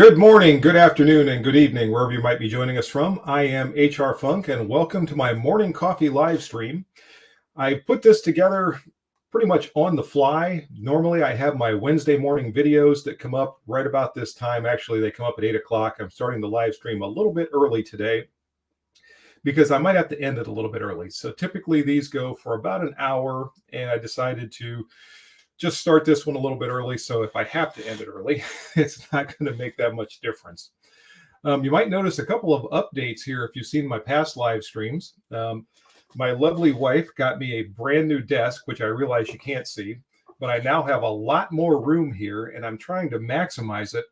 Good morning, good afternoon, and good evening, wherever you might be joining us from. I am HR Funk, and welcome to my morning coffee live stream. I put this together pretty much on the fly. Normally, I have my Wednesday morning videos that come up right about this time. Actually, they come up at 8 o'clock. I'm starting the live stream a little bit early today because I might have to end it a little bit early. So typically, these go for about an hour, and I decided to just start this one a little bit early. So if I have to end it early, it's not going to make that much difference. You might notice a couple of updates here if you've seen my past live streams. My lovely wife got me a brand new desk, which I realize you can't see, but I now have a lot more room here and I'm trying to maximize it.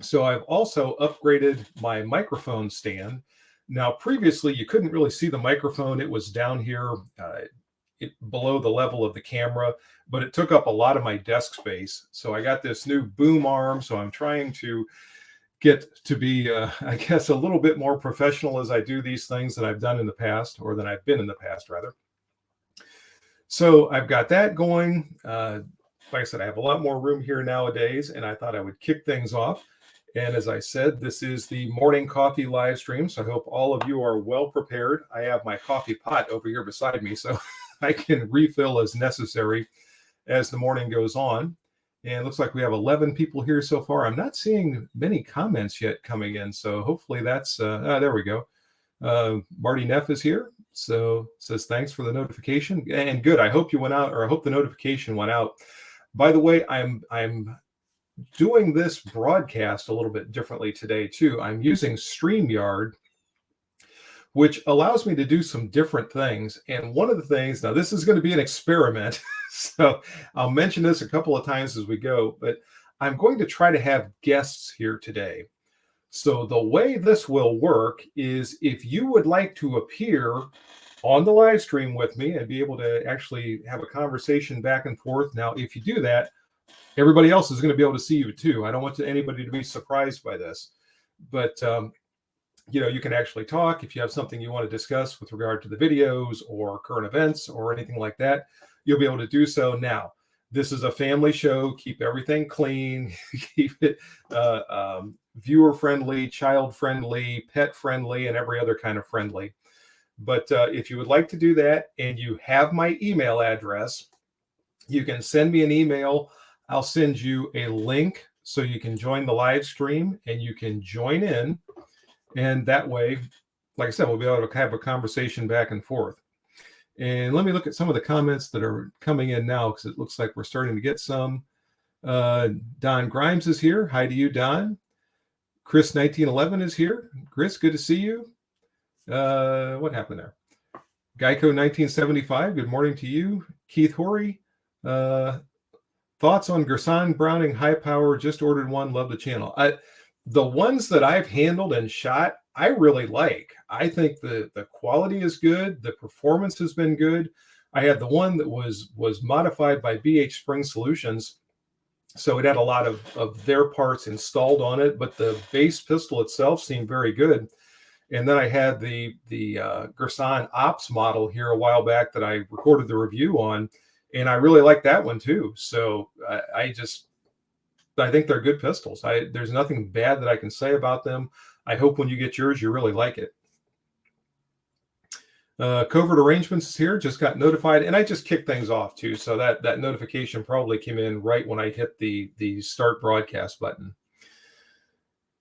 So I've also upgraded my microphone stand. Now, previously, you couldn't really see the microphone. It was down here below the level of the camera, but it took up a lot of my desk space. So I got this new boom arm. So I'm trying to get to be, I guess, a little bit more professional as I do these things that I've done in the past, or than I've been in the past, rather. So I've got that going. Like I said, I have a lot more room here nowadays, and I thought I would kick things off. And as I said, this is the morning coffee live stream. So I hope all of you are well prepared. I have my coffee pot over here beside me, so I can refill as necessary as the morning goes on. And it looks like we have 11 people here so far. I'm not seeing many comments yet coming in. So hopefully that's, there we go. Marty Neff is here. So says, thanks for the notification. And good, I hope you went out, or I hope the notification went out. By the way, I'm doing this broadcast a little bit differently today too. I'm using StreamYard, which allows me to do some different things. And one of the things, now this is going to be an experiment, so I'll mention this a couple of times as we go, but I'm going to try to have guests here today. So the way this will work is if you would like to appear on the live stream with me and be able to actually have a conversation back and forth. Now, if you do that, everybody else is going to be able to see you too. I don't want anybody to be surprised by this, but you know, you can actually talk if you have something you want to discuss with regard to the videos or current events or anything like that. You'll be able to do so. Now, this is a family show. Keep everything clean. Keep it viewer friendly, child friendly, pet friendly, and every other kind of friendly. But if you would like to do that and you have my email address, you can send me an email. I'll send you a link so you can join the live stream and you can join in. And that way, like I said, we'll be able to have a conversation back and forth. And let me look at some of the comments that are coming in now, because it looks like we're starting to get some. Don Grimes is here. Hi to you, Don. Chris 1911 is here. Chris, good to see you. What happened there? Geico 1975, good morning to you. Keith Horry. Thoughts on Gerson Browning high power? Just ordered one. Love the channel. The ones that I've handled and shot, I really like. I think the quality is good. The performance has been good. I had the one that was modified by BH Spring Solutions. So it had a lot of their parts installed on it, but the base pistol itself seemed very good. And then I had the Gerson Ops model here a while back that I recorded the review on, and I really like that one too. So I think they're good pistols. There's nothing bad that I can say about them. I hope when you get yours, you really like it. Covert Arrangements is here, just got notified, and I just kicked things off too. So that notification probably came in right when I hit the start broadcast button.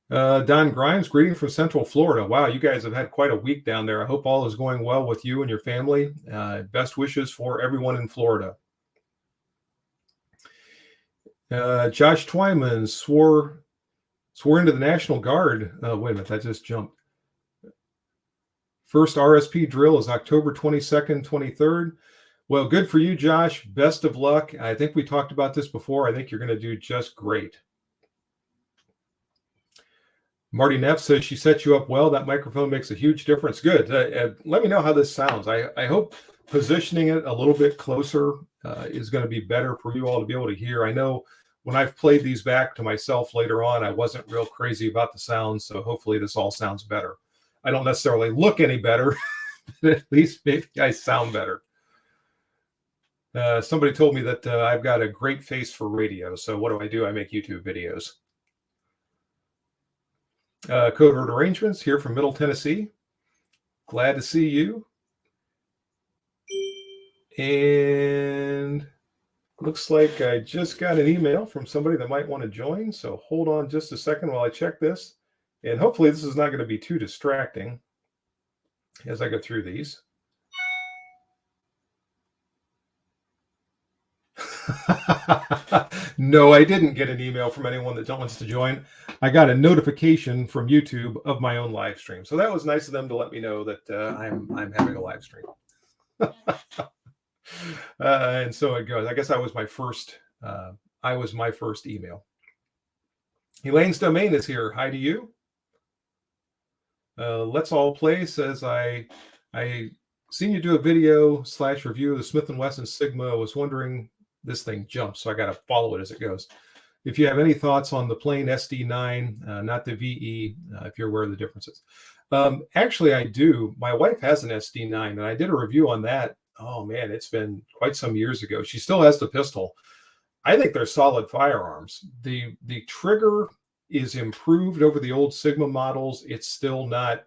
Don Grimes, greeting from Central Florida. Wow, you guys have had quite a week down there. I hope all is going well with you and your family. Best wishes for everyone in Florida. Josh Twyman swore into the National Guard. Wait a minute, that just jumped. First RSP drill is October 22nd, 23rd. Well, good for you, Josh. Best of luck. I think we talked about this before. I think you're going to do just great. Marty Neff says she set you up well. That microphone makes a huge difference. Good. Let me know how this sounds. I hope positioning it a little bit closer is going to be better for you all to be able to hear. I know when I've played these back to myself later on, I wasn't real crazy about the sound, so hopefully this all sounds better. I don't necessarily look any better, but at least maybe I sound better. Somebody told me that I've got a great face for radio, so what do? I make YouTube videos. Code Word Arrangements here from Middle Tennessee. Glad to see you. And looks like I just got an email from somebody that might want to join. So hold on just a second while I check this. And hopefully this is not going to be too distracting as I go through these. No, I didn't get an email from anyone that wants to join. I got a notification from YouTube of my own live stream. So that was nice of them to let me know that I'm having a live stream. And so it goes. I guess I was my first email. Elaine's Domain is here. Hi to you. Let's All Play says I seen you do a video / review of the Smith & Wesson Sigma. I was wondering, this thing jumps, so I got to follow it as it goes. If you have any thoughts on the plain SD9, not the VE, if you're aware of the differences. Actually, I do. My wife has an SD9, and I did a review on that. Oh, man, it's been quite some years ago. She still has the pistol. I think they're solid firearms. The trigger is improved over the old Sigma models. It's still not,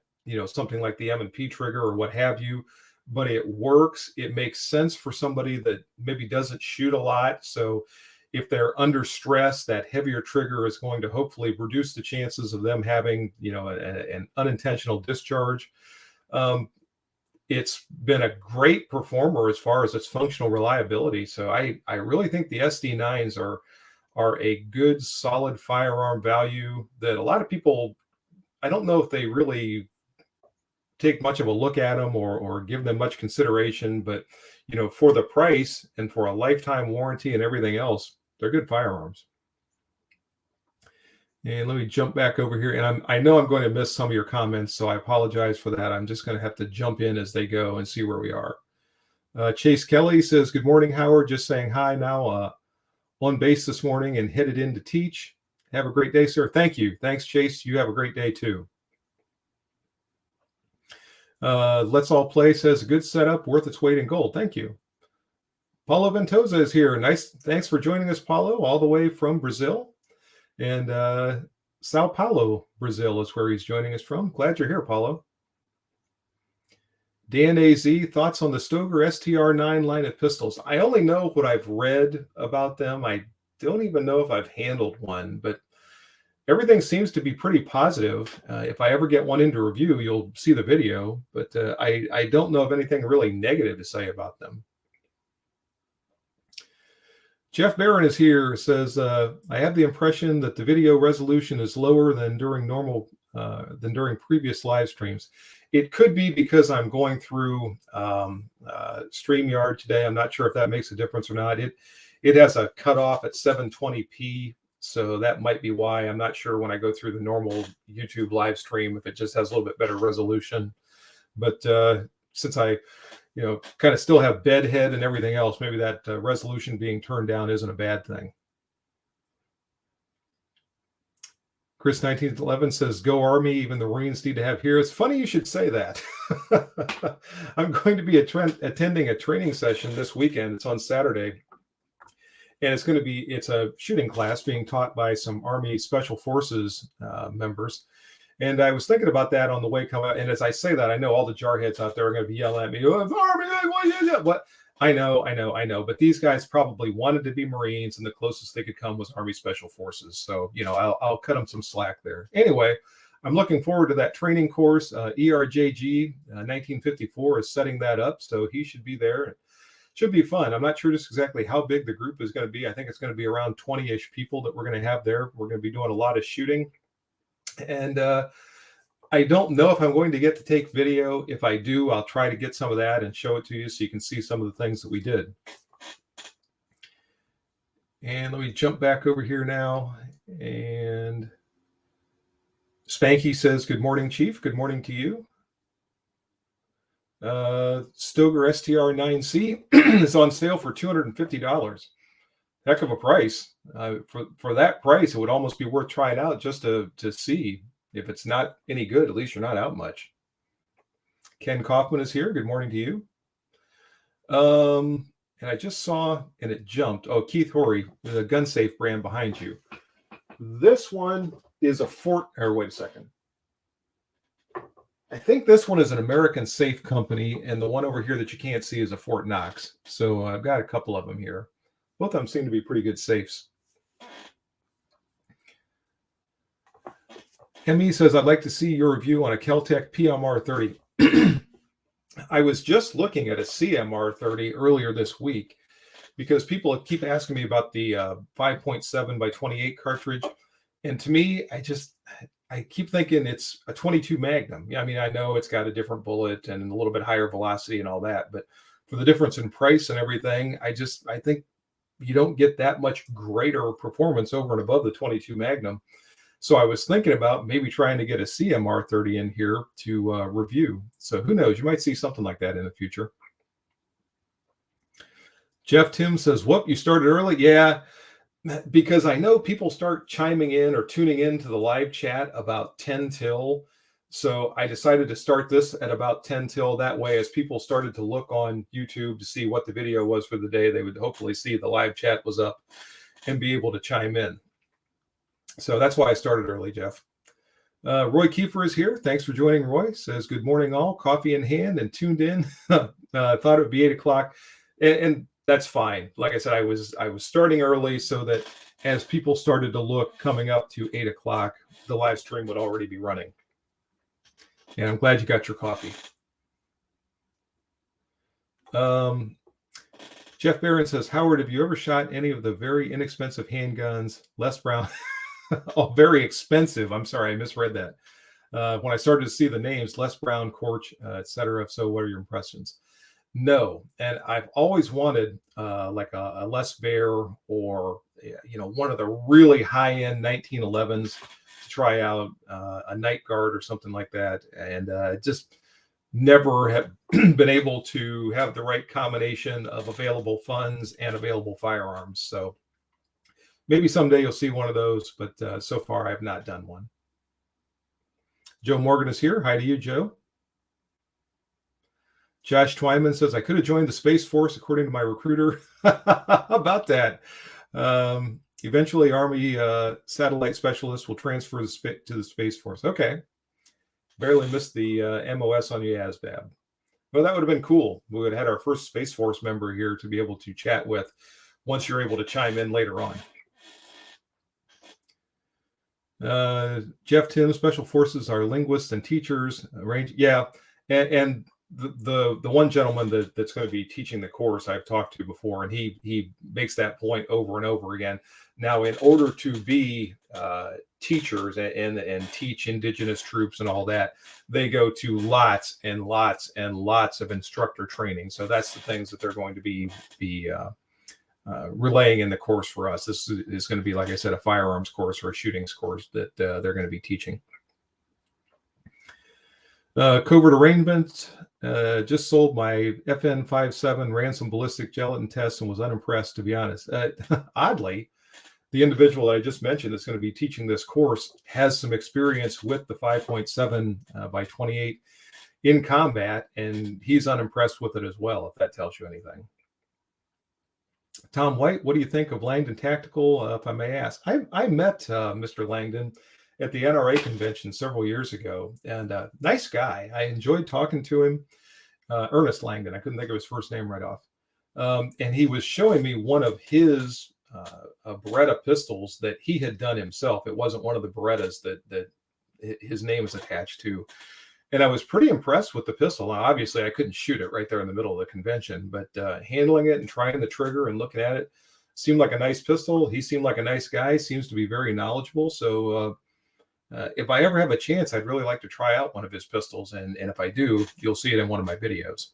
something like the M&P trigger or what have you, but it works. It makes sense for somebody that maybe doesn't shoot a lot. So if they're under stress, that heavier trigger is going to hopefully reduce the chances of them having, an unintentional discharge. It's been a great performer as far as its functional reliability. So I really think the SD9s are a good, solid firearm value that a lot of people, I don't know if they really take much of a look at them or give them much consideration, but for the price and for a lifetime warranty and everything else, they're good firearms. And let me jump back over here. And I know I'm going to miss some of your comments, so I apologize for that. I'm just going to have to jump in as they go and see where we are. Chase Kelly says, good morning, Howard. Just saying hi now. On base this morning and headed in to teach. Have a great day, sir. Thank you. Thanks, Chase. You have a great day, too. Let's All Play says, a good setup, worth its weight in gold. Thank you. Paulo Ventosa is here. Nice. Thanks for joining us, Paulo, all the way from Brazil. And Sao Paulo, Brazil is where he's joining us from. Glad you're here, Paulo. Dan AZ, thoughts on the Stoeger STR9 line of pistols? I only know what I've read about them. I don't even know if I've handled one, but everything seems to be pretty positive. If I ever get one into review, you'll see the video, but I don't know of anything really negative to say about them. Jeff Barron is here, says, I have the impression that the video resolution is lower than during previous live streams. It could be because I'm going through StreamYard today. I'm not sure if that makes a difference or not. It has a cutoff at 720p, so that might be why. I'm not sure when I go through the normal YouTube live stream if it just has a little bit better resolution. But since I kind of still have bed head and everything else, maybe that resolution being turned down isn't a bad thing. Chris 1911 says, go Army, even the Marines need to have heroes. Funny you should say that. I'm going to be attending a training session this weekend. It's on Saturday. And it's a shooting class being taught by some Army Special Forces members. And I was thinking about that on the way coming out. And as I say that, I know all the jarheads out there are going to be yelling at me, oh, Army, what? I know. But these guys probably wanted to be Marines, and the closest they could come was Army Special Forces. So, I'll cut them some slack there. Anyway, I'm looking forward to that training course. ERJG 1954 is setting that up, so he should be there. It should be fun. I'm not sure just exactly how big the group is going to be. I think it's going to be around 20-ish people that we're going to have there. We're going to be doing a lot of shooting. And I don't know if I'm going to get to take video. If I do, I'll try to get some of that and show it to you so you can see some of the things that we did. And let me jump back over here now. And Spanky says, good morning, Chief. Good morning to you. Stoeger STR9C is on sale for $250. Heck of a price. For that price, it would almost be worth trying out just to see. If it's not any good, at least you're not out much. Ken Kaufman is here. Good morning to you. And I just saw, and it jumped. Oh, Keith Horry, the Gun Safe brand behind you. This one is a wait a second. I think this one is an American Safe Company, and the one over here that you can't see is a Fort Knox. So I've got a couple of them here. Both of them seem to be pretty good safes. ME says, I'd like to see your review on a Kel-Tec PMR 30. I was just looking at a CMR 30 earlier this week because people keep asking me about the 5.7 by 28 cartridge. And to me, I keep thinking it's a 22 Magnum. Yeah, I mean, I know it's got a different bullet and a little bit higher velocity and all that, but for the difference in price and everything, I think you don't get that much greater performance over and above the 22 Magnum. So I was thinking about maybe trying to get a CMR 30 in here to review. So who knows? You might see something like that in the future. Jeff Tim says, whoop, you started early? Yeah, because I know people start chiming in or tuning into the live chat about 10 till. So I decided to start this at about 10 till. That way, as people started to look on YouTube to see what the video was for the day, they would hopefully see the live chat was up and be able to chime in. So that's why I started early, Jeff. Roy Kiefer is here. Thanks for joining, Roy. Says, good morning, all. Coffee in hand and tuned in. Thought it would be 8 o'clock. And that's fine. Like I said, I was starting early so that as people started to look coming up to 8 o'clock, the live stream would already be running. And I'm glad you got your coffee. Jeff Barron says, Howard, have you ever shot any of the very inexpensive handguns? Les Brown. Oh, very expensive. I'm sorry, I misread that. When I started to see the names, Les Brown, Corch, etc. So what are your impressions? No. And I've always wanted like a Les Bear or, one of the really high-end 1911s to try out, a Night Guard or something like that. And just never have been able to have the right combination of available funds and available firearms. So maybe someday you'll see one of those, but so far I have not done one. Joe Morgan is here. Hi to you, Joe. Josh Twyman says, I could have joined the Space Force according to my recruiter. How about that? Eventually, Army satellite specialist will transfer to the Space Force. Okay. Barely missed the MOS on you, ASVAB. Well, that would have been cool. We would have had our first Space Force member here to be able to chat with once you're able to chime in later on. Jeff Tim, Special Forces are linguists and teachers. Yeah, and the one gentleman that's going to be teaching the course I've talked to before, and he makes that point over and over again. Now, in order to be teachers and teach indigenous troops and all that, they go to lots and lots and lots of instructor training. So that's the things that they're going to be relaying in the course for us. This is going to be, like I said, a firearms course or a shootings course that they're going to be teaching. Covert Arraignment. Just sold my FN57 ransom ballistic gelatin test and was unimpressed, to be honest. Oddly, the individual I just mentioned that's going to be teaching this course has some experience with the 5.7 by 28 in combat, and he's unimpressed with it as well, if that tells you anything. Tom White, what do you think of Langdon Tactical, if I may ask? I met Mr. Langdon at the NRA convention several years ago, and nice guy. I enjoyed talking to him. Ernest Langdon, I couldn't think of his first name right off. And he was showing me one of his Beretta pistols that he had done himself. It wasn't one of the Berettas that his name is attached to. And I was pretty impressed with the pistol. Now, obviously, I couldn't shoot it right there in the middle of the convention, but handling it and trying the trigger and looking at it seemed like a nice pistol. He seemed like a nice guy, seems to be very knowledgeable. So if I ever have a chance, I'd really like to try out one of his pistols. And if I do, you'll see it in one of my videos.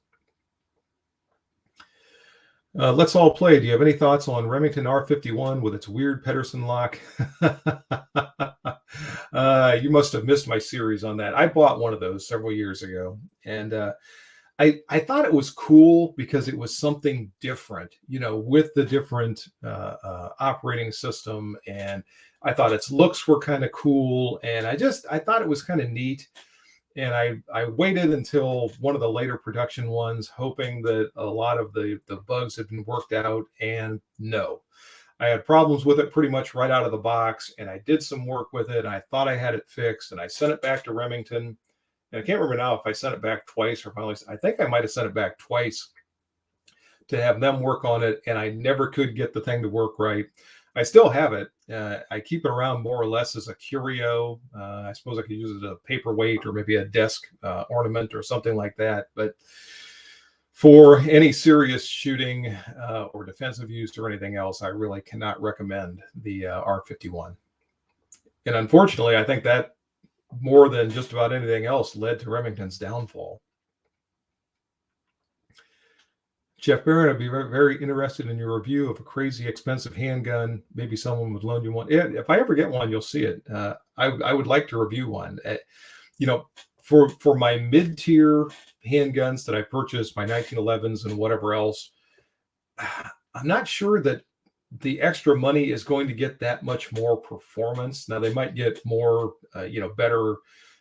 Let's all play. Do you have any thoughts on Remington R51 with its weird Pedersen lock? You must have missed my series on that. I bought one of those several years ago, and I thought it was cool because it was something different, with the different operating system, and I thought its looks were kind of cool, and I thought it was kind of neat. And I waited until one of the later production ones, hoping that a lot of the bugs had been worked out. And no, I had problems with it pretty much right out of the box. And I did some work with it. And I thought I had it fixed. And I sent it back to Remington. And I can't remember now if I sent it back twice or finally, I think I might have sent it back twice to have them work on it, and I never could get the thing to work right. I still have it. I keep it around more or less as a curio. I suppose I could use it as a paperweight or maybe a desk ornament or something like that. But for any serious shooting or defensive use or anything else, I really cannot recommend the R51. And unfortunately, I think that more than just about anything else led to Remington's downfall. Jeff Barron, I'd be very, very interested in your review of a crazy expensive handgun. Maybe someone would loan you one. Yeah, if I ever get one, you'll see it. I would like to review one. For my mid-tier handguns that I purchased, my 1911s and whatever else, I'm not sure that the extra money is going to get that much more performance. Now they might get more, better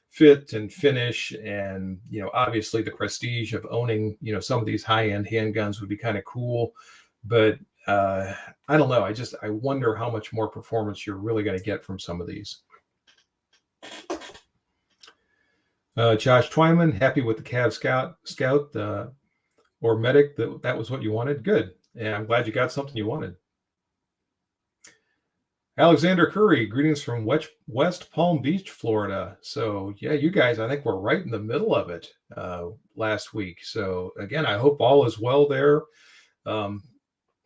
fit and finish, and obviously the prestige of owning some of these high-end handguns would be kind of cool, but I don't know. I wonder how much more performance you're really going to get from some of these. Josh Twyman, happy with the Cav Scout or Medic. That was what you wanted. Good, and I'm glad you got something you wanted. Alexander Curry, greetings from West Palm Beach, Florida. So yeah, you guys, I think we're right in the middle of it last week. So again, I hope all is well there.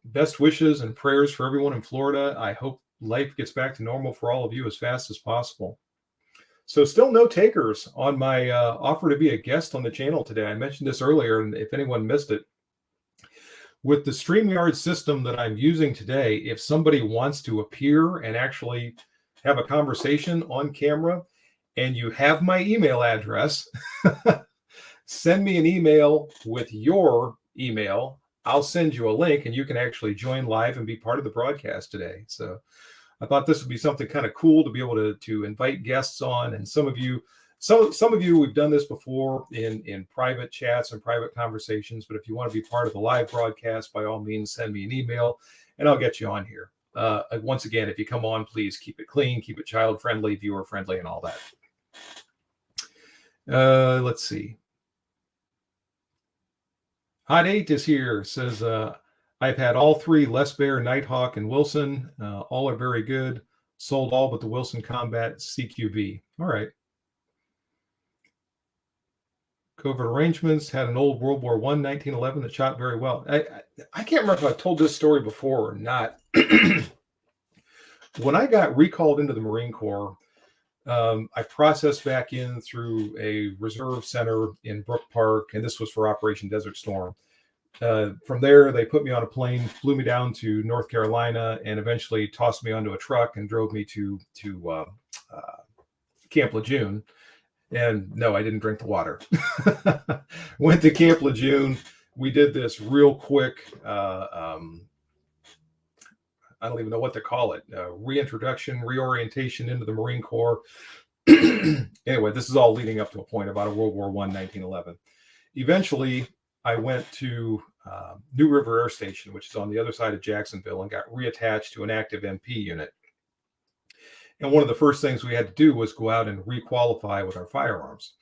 Best wishes and prayers for everyone in Florida. I hope life gets back to normal for all of you as fast as possible. So still no takers on my offer to be a guest on the channel today. I mentioned this earlier, and if anyone missed it, with the StreamYard system that I'm using today, if somebody wants to appear and actually have a conversation on camera and you have my email address, send me an email with your email. I'll send you a link and you can actually join live and be part of the broadcast today. So I thought this would be something kind of cool to be able to invite guests on. And some of you, we've done this before in private chats and private conversations, but if you want to be part of the live broadcast, by all means, send me an email and I'll get you on here. Once again, if you come on, please keep it clean, keep it child friendly, viewer friendly, and all that. Let's see. Hot 8 is here, says, I've had all three, Les Bear, Nighthawk, and Wilson. All are very good. Sold all but the Wilson Combat CQB. All right. Covert Arrangements had an old World War I 1911 that shot very well. I can't remember if I've told this story before or not. When I got recalled into the Marine Corps, I processed back in through a reserve center in Brook Park, and this was for Operation Desert Storm. From there, they put me on a plane, flew me down to North Carolina, and eventually tossed me onto a truck and drove me to Camp Lejeune. And no, I didn't drink the water. Went to Camp Lejeune. We did this real quick, I don't even know what to call it, reintroduction, reorientation into the Marine Corps. Anyway, this is all leading up to a point about a World War I 1911. Eventually, I went to New River Air Station, which is on the other side of Jacksonville, and got reattached to an active MP unit. And one of the first things we had to do was go out and requalify with our firearms.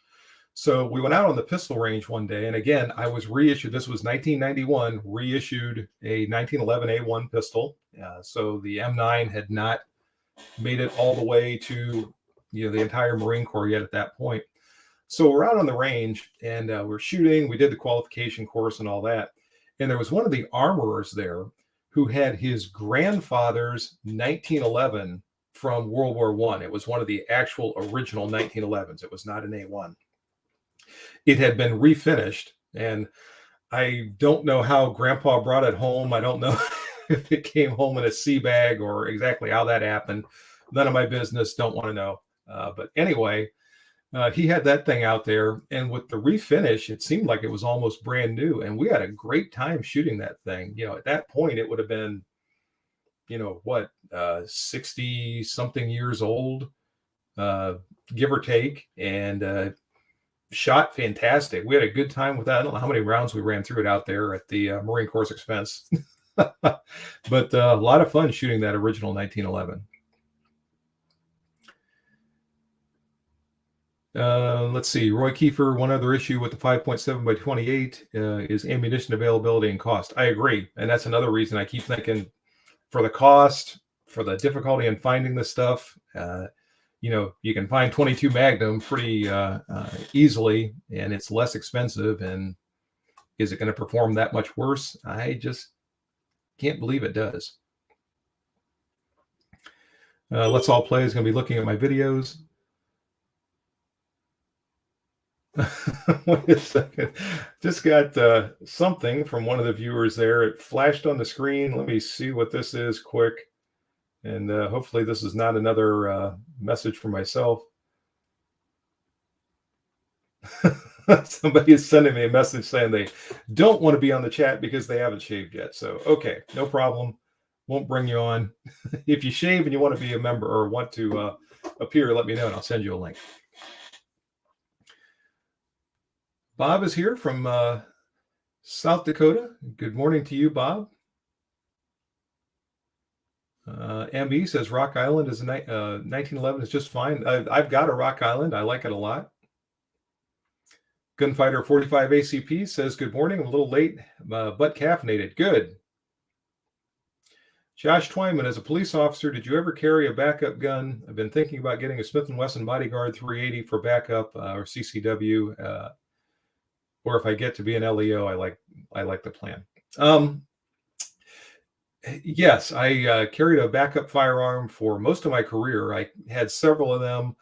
So we went out on the pistol range one day. And again, I was reissued. This was 1991, reissued a 1911 A1 pistol. So the M9 had not made it all the way to the entire Marine Corps yet at that point. So we're out on the range and we're shooting. We did the qualification course and all that. And there was one of the armorers there who had his grandfather's 1911 from World War I. It was one of the actual original 1911s. It was not an A1. It had been refinished, and I don't know how Grandpa brought it home. I don't know if it came home in a sea bag or exactly how that happened. None of my business. Don't want to know. But anyway, he had that thing out there, and with the refinish, it seemed like it was almost brand new. And we had a great time shooting that thing. At that point, it would have been 60 something years old, give or take, and shot fantastic. We had a good time with that. I don't know how many rounds we ran through it out there at the Marine Corps expense, but a lot of fun shooting that original 1911. Let's see. Roy Kiefer, one other issue with the 5.7 by 28 is ammunition availability and cost. I agree. And that's another reason I keep thinking for the cost, for the difficulty in finding this stuff, you can find 22 Magnum pretty easily, and it's less expensive. And is it going to perform that much worse? I just can't believe it does. Let's All Play is going to be looking at my videos. Wait a second. Just got something from one of the viewers there. It flashed on the screen. Let me see what this is quick. And hopefully this is not another message for myself. Somebody is sending me a message saying they don't want to be on the chat because they haven't shaved yet. So, okay, no problem. Won't bring you on. If you shave and you want to be a member or want to appear, let me know and I'll send you a link. Bob is here from South Dakota. Good morning to you, Bob. MB says Rock Island is 1911 is just fine. I've got a Rock Island. I like it a lot. Gunfighter 45 ACP says, good morning. I'm a little late, but caffeinated. Good. Josh Twyman, as a police officer, did you ever carry a backup gun? I've been thinking about getting a Smith & Wesson Bodyguard 380 for backup or CCW. Or if I get to be an LEO, I like the plan. Yes, I carried a backup firearm for most of my career. I had several of them.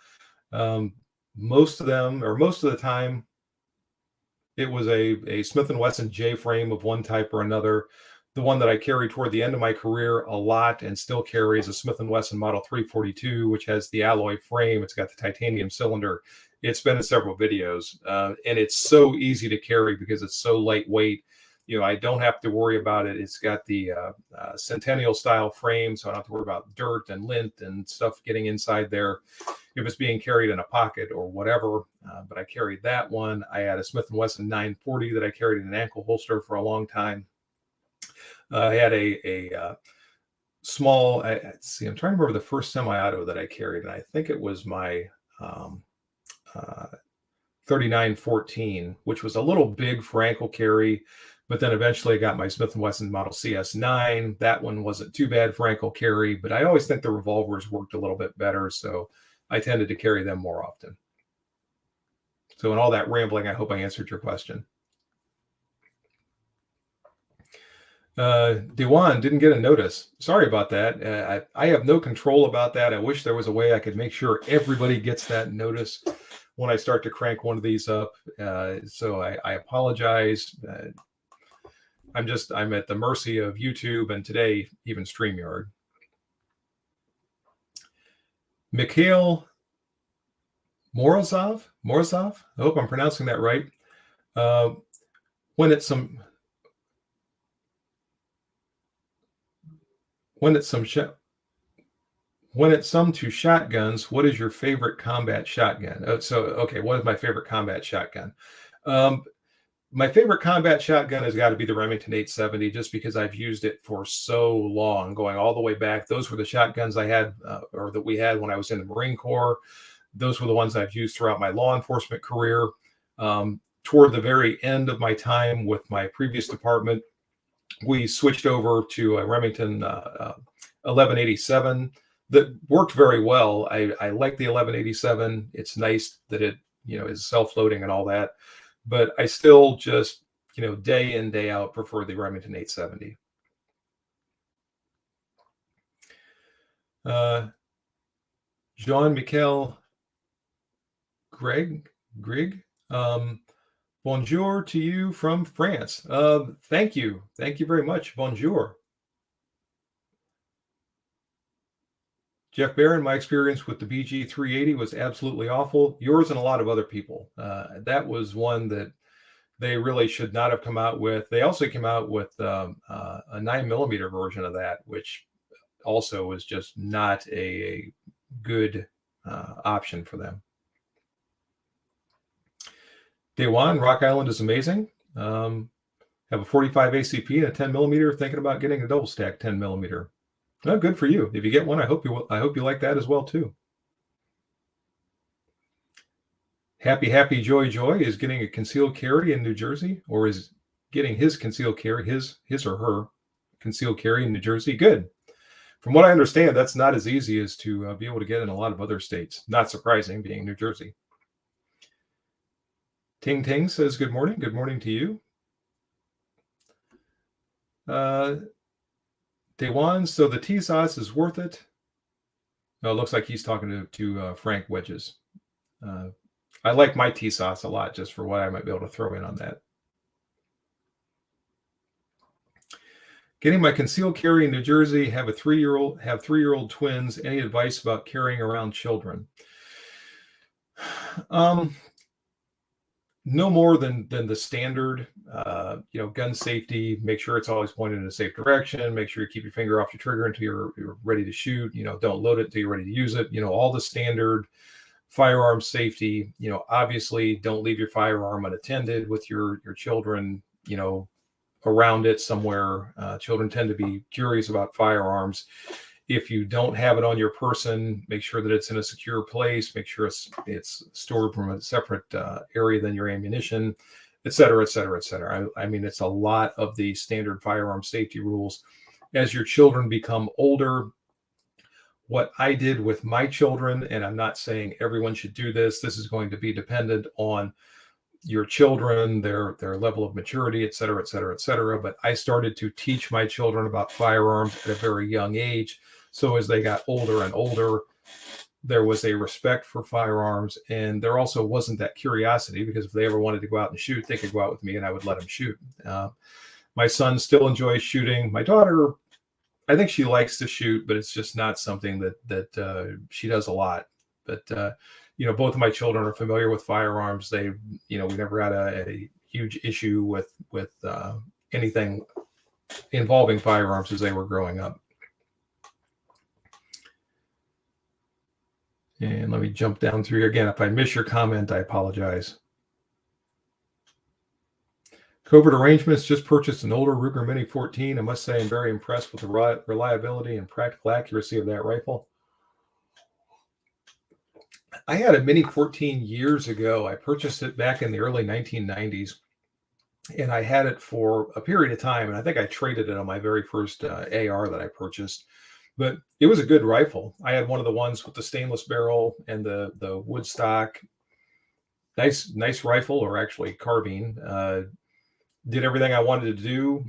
Most of the time, it was a Smith & Wesson J-frame of one type or another. The one that I carried toward the end of my career a lot and still carry is a Smith & Wesson Model 342, which has the alloy frame. It's got the titanium cylinder. It's been in several videos, and it's so easy to carry because it's so lightweight. I don't have to worry about it. It's got the Centennial style frame, so I don't have to worry about dirt and lint and stuff getting inside there if it's being carried in a pocket or whatever. But I carried that one. I had a Smith & Wesson 940 that I carried in an ankle holster for a long time. I had a small, I'm trying to remember the first semi-auto that I carried, and I think it was my 3914, which was a little big for ankle carry, but then eventually I got my Smith & Wesson Model CS9. That one wasn't too bad for ankle carry, but I always think the revolvers worked a little bit better, so I tended to carry them more often. So in all that rambling, I hope I answered your question. Dewan didn't get a notice. Sorry about that. I have no control about that. I wish there was a way I could make sure everybody gets that notice when I start to crank one of these up. So I apologize. I'm at the mercy of YouTube and today even StreamYard. Mikhail Morozov, I hope I'm pronouncing that right. When it's some to shotguns, what is your favorite combat shotgun? Okay, what is my favorite combat shotgun? My favorite combat shotgun has got to be the Remington 870, just because I've used it for so long, going all the way back. Those were the shotguns I had, or that we had when I was in the Marine Corps. Those were the ones I've used throughout my law enforcement career. Toward the very end of my time with my previous department, we switched over to a Remington 1187 that worked very well. I like the 1187. It's nice that it is self-loading and all that, but I still just day in, day out prefer the Remington 870. Jean-Michel Greg, bonjour to you from France. Thank you very much. Bonjour. Jeff Barron, my experience with the BG 380 was absolutely awful. Yours and a lot of other people. That was one that they really should not have come out with. They also came out with a 9mm version of that, which also was just not a good option for them. Day one, Rock Island is amazing. Have a 45 ACP and a 10mm. Thinking about getting a double stack 10mm. Oh, good for you. If you get one, I hope you like that as well too. Happy Joy is getting a concealed carry in New Jersey, or is getting his concealed carry, his or her concealed carry in New Jersey. Good. From what I understand, that's not as easy as to be able to get in a lot of other states. Not surprising, being New Jersey. Ting Ting says, good morning. Good morning to you. Dewan, so the T-Sauce is worth it? No, it looks like he's talking to Frank Wedges. I like my T-Sauce a lot, just for what I might be able to throw in on that. Getting my concealed carry in New Jersey, have 3-year-old twins. Any advice about carrying around children? No more than the standard, gun safety. Make sure it's always pointed in a safe direction. Make sure you keep your finger off your trigger until you're ready to shoot. Don't load it until you're ready to use it. All the standard firearm safety. Obviously, don't leave your firearm unattended with your children. Around it somewhere. Children tend to be curious about firearms. If you don't have it on your person, make sure that it's in a secure place. Make sure it's stored from a separate area than your ammunition, et cetera, et cetera, et cetera. I mean, it's a lot of the standard firearm safety rules. As your children become older, what I did with my children, and I'm not saying everyone should do this, this is going to be dependent on your children, their level of maturity, et cetera, et cetera, et cetera. But I started to teach my children about firearms at a very young age. So as they got older and older, there was a respect for firearms, and there also wasn't that curiosity, because if they ever wanted to go out and shoot, they could go out with me and I would let them shoot. My son still enjoys shooting. My daughter, I think she likes to shoot, but it's just not something that she does a lot. But both of my children are familiar with firearms. We never had a huge issue with anything involving firearms as they were growing up. And let me jump down through here again. If I miss your comment, I apologize. Covert Arrangements just purchased an older Ruger Mini 14. I must say I'm very impressed with the reliability and practical accuracy of that rifle. I had a Mini 14 years ago. I purchased it back in the early 1990s, and I had it for a period of time, and I think I traded it on my very first AR that I purchased. But it was a good rifle. I had one of the ones with the stainless barrel and the wood stock. Nice rifle, or actually carbine. Did everything I wanted to do.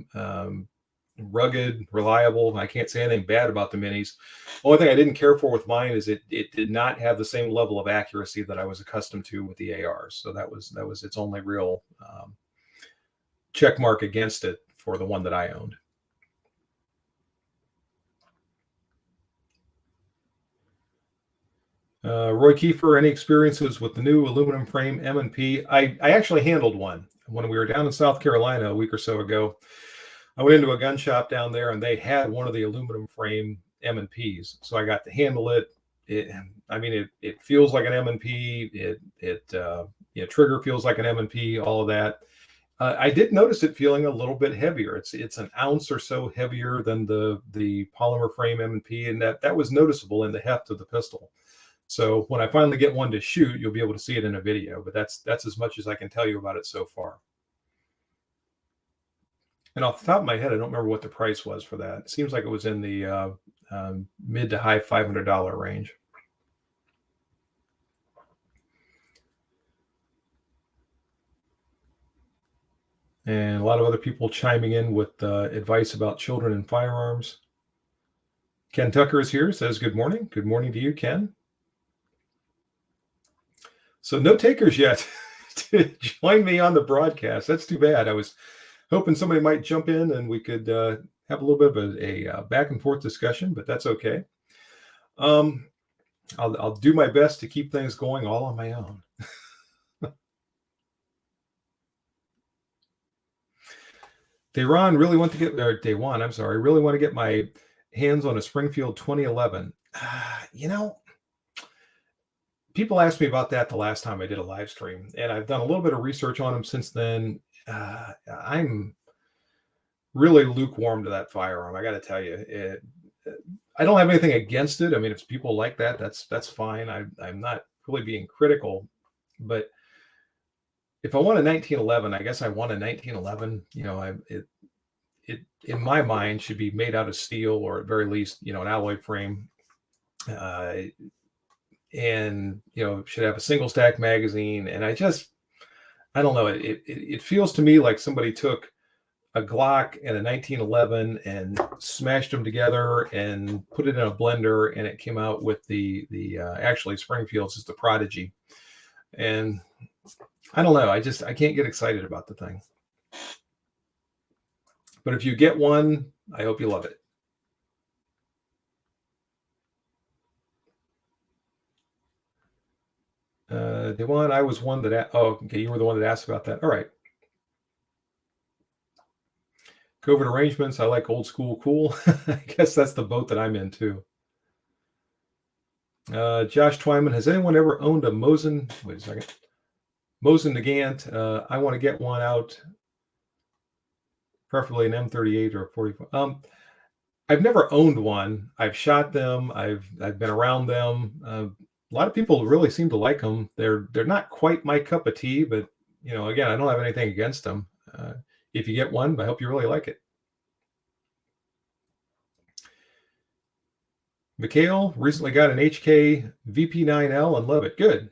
Rugged, reliable. I can't say anything bad about the minis. Only thing I didn't care for with mine is it did not have the same level of accuracy that I was accustomed to with the ARs. So that was its only real check mark against it for the one that I owned. Roy Kiefer, any experiences with the new aluminum frame M&P? I actually handled one when we were down in South Carolina a week or so ago. I went into a gun shop down there, and they had one of the aluminum frame M&Ps. So I got to handle it. It feels like an M&P. Trigger feels like an M&P. All of that. I did notice it feeling a little bit heavier. It's an ounce or so heavier than the polymer frame M&P, and that was noticeable in the heft of the pistol. So when I finally get one to shoot, you'll be able to see it in a video. But that's as much as I can tell you about it so far. And off the top of my head, I don't remember what the price was for that. It seems like it was in the mid to high $500 range. And a lot of other people chiming in with advice about children and firearms. Ken Tucker is here, says good morning. Good morning to you, Ken. So no takers yet to join me on the broadcast. That's too bad. I was hoping somebody might jump in and we could have a little bit of a back and forth discussion, but that's okay. I'll do my best to keep things going all on my own. Daywan, really want to get my hands on a Springfield 2011. People asked me about that the last time I did a live stream, and I've done a little bit of research on them since then. I'm really lukewarm to that firearm. I got to tell you, I don't have anything against it. I mean, if people like that, that's fine. I'm not really being critical, but if I want a 1911, I guess I want a 1911. It in my mind should be made out of steel, or at very least, an alloy frame, and should have a single stack magazine. And I don't know. It feels to me like somebody took a Glock and a 1911 and smashed them together and put it in a blender, and it came out with the actually Springfield's is the Prodigy. And I don't know. I can't get excited about the thing. But if you get one, I hope you love it. Devon, I was one that. Oh, okay. You were the one that asked about that. All right. COVID arrangements. I like old school cool. I guess that's the boat that I'm in too. Josh Twyman, has anyone ever owned a Mosin? Wait a second. Mosin Nagant. I want to get one out, preferably an M38 or a 44. I've never owned one. I've shot them. I've been around them. A lot of people really seem to like them. They're not quite my cup of tea, but again, I don't have anything against them. If you get one, I hope you really like it. Mikhail recently got an HK VP9L and love it. Good.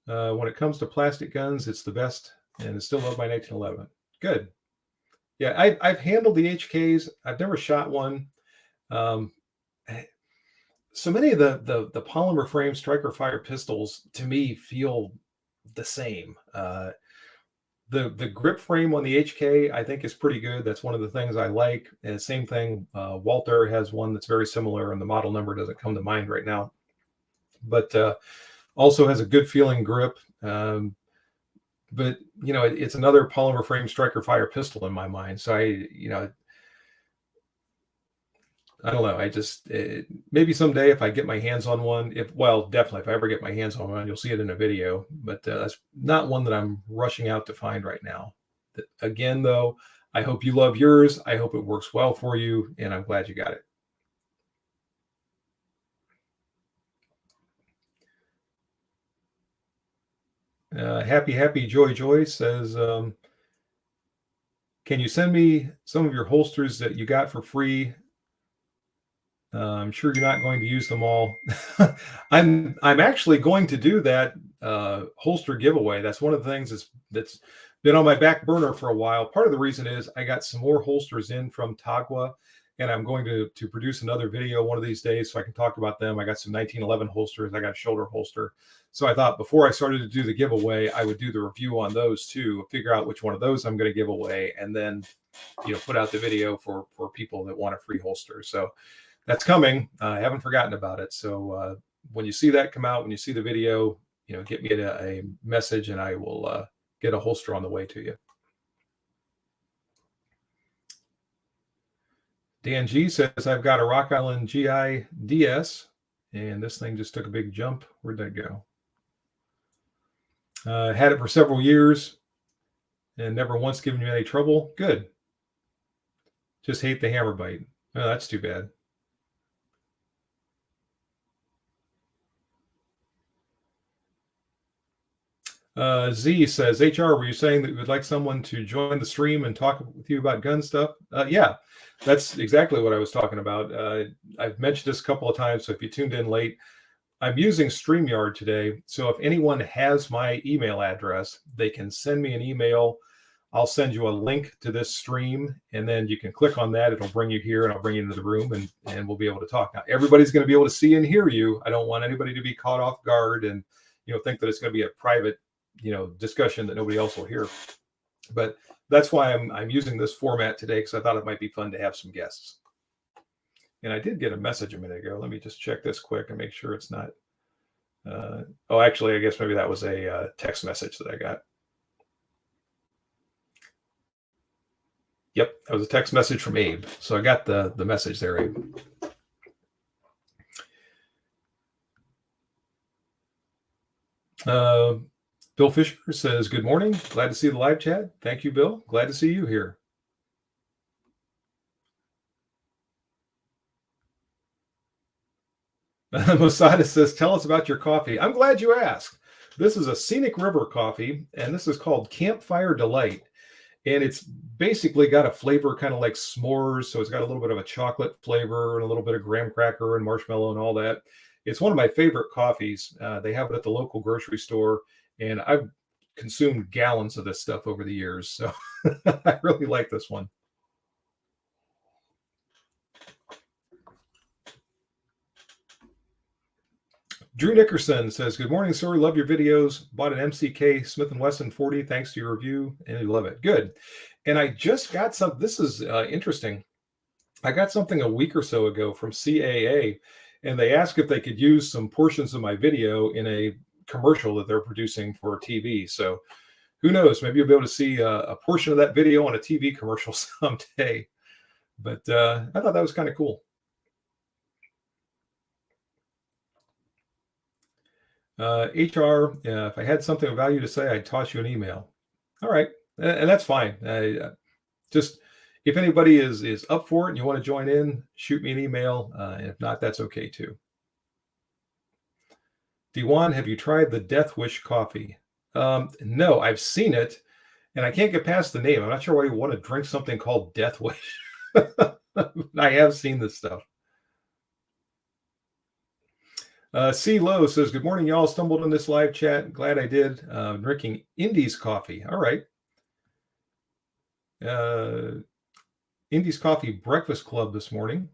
When it comes to plastic guns, it's the best, and it's still love my 1911. Good. Yeah, I've handled the HKs. I've never shot one. So many of the polymer frame striker fire pistols to me feel the same. The grip frame on the HK I think is pretty good. That's one of the things I like. And same thing, Walter has one that's very similar, and the model number doesn't come to mind right now, but also has a good feeling grip. But it's another polymer frame striker fire pistol in my mind. So I don't know. Maybe someday if I get my hands on one, definitely if I ever get my hands on one, you'll see it in a video, but that's not one that I'm rushing out to find right now. Again, though, I hope you love yours. I hope it works well for you, and I'm glad you got it. Happy Joy says, can you send me some of your holsters that you got for free? I'm sure you're not going to use them all. I'm actually going to do that holster giveaway. That's one of the things that's been on my back burner for a while. Part of the reason is I got some more holsters in from Tagua, and I'm going to produce another video one of these days so I can talk about them. I got some 1911 holsters. I got a shoulder holster. So I thought before I started to do the giveaway, I would do the review on those too, figure out which one of those I'm going to give away, and then put out the video for people that want a free holster. So that's coming. I haven't forgotten about it. So when you see that come out, when you see the video, get me a message, and I will get a holster on the way to you. Dan G says, I've got a Rock Island GI DS, and this thing just took a big jump. Where'd that go? Had it for several years and never once given me any trouble. Good. Just hate the hammer bite. Oh, that's too bad. Z says, HR, were you saying that you would like someone to join the stream and talk with you about gun stuff? Yeah, that's exactly what I was talking about. I've mentioned this a couple of times, so if you tuned in late, I'm using StreamYard today. So if anyone has my email address, they can send me an email. I'll send you a link to this stream, and then you can click on that. It'll bring you here, and I'll bring you into the room, and we'll be able to talk. Now, everybody's going to be able to see and hear you. I don't want anybody to be caught off guard and think that it's going to be a private discussion that nobody else will hear. But that's why I'm using this format today, because I thought it might be fun to have some guests. And I did get a message a minute ago. Let me just check this quick and make sure it's not. Actually, I guess maybe that was a text message that I got. Yep, that was a text message from Abe. So I got the message there, Abe. Bill Fisher says, good morning. Glad to see the live chat. Thank you, Bill. Glad to see you here. Mosada says, tell us about your coffee. I'm glad you asked. This is a Scenic River coffee, and this is called Campfire Delight. And it's basically got a flavor kind of like s'mores. So it's got a little bit of a chocolate flavor and a little bit of graham cracker and marshmallow and all that. It's one of my favorite coffees. They have it at the local grocery store, and I've consumed gallons of this stuff over the years. So I really like this one. Drew Nickerson says, good morning, sir. Love your videos. Bought an MCK Smith & Wesson 40 thanks to your review, and I love it. Good. And I just got some. This is interesting. I got something a week or so ago from CAA, and they asked if they could use some portions of my video in a commercial that they're producing for TV. So who knows? Maybe you'll be able to see a portion of that video on a TV commercial someday. But I thought that was kind of cool. HR, if I had something of value to say, I'd toss you an email. All right. And that's fine. Just if anybody is up for it and you want to join in, shoot me an email. And if not, that's okay too. Dewan, have you tried the Death Wish coffee? No, I've seen it and I can't get past the name. I'm not sure why you want to drink something called Death Wish. I have seen this stuff. C. Lowe says, good morning, y'all. Stumbled on this live chat. Glad I did. Drinking Indies coffee. All right. Indies Coffee Breakfast Club this morning.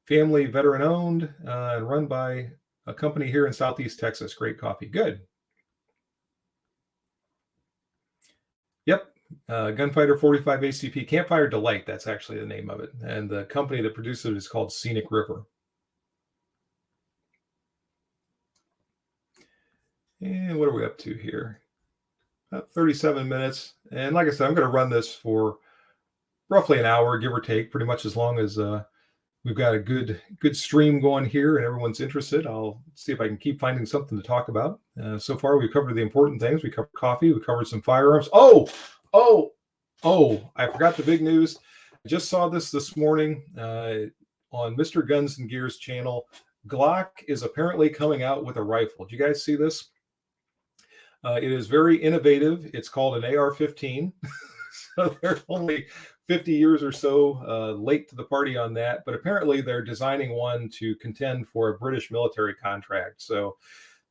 Family veteran owned and run by a company here in Southeast Texas. Great coffee. Good. Yep. Gunfighter 45 ACP. Campfire Delight. That's actually the name of it. And the company that produces it is called Scenic River. And what are we up to here? About 37 minutes. And like I said, I'm going to run this for roughly an hour, give or take, pretty much as long as we've got a good stream going here and everyone's interested. I'll see if I can keep finding something to talk about. So far, we've covered the important things. We covered coffee. We covered some firearms. Oh, I forgot the big news. I just saw this morning on Mr. Guns and Gear's channel. Glock is apparently coming out with a rifle. Did you guys see this? It is very innovative. It's called an AR-15. So they're only 50 years or so late to the party on that. But apparently they're designing one to contend for a British military contract. So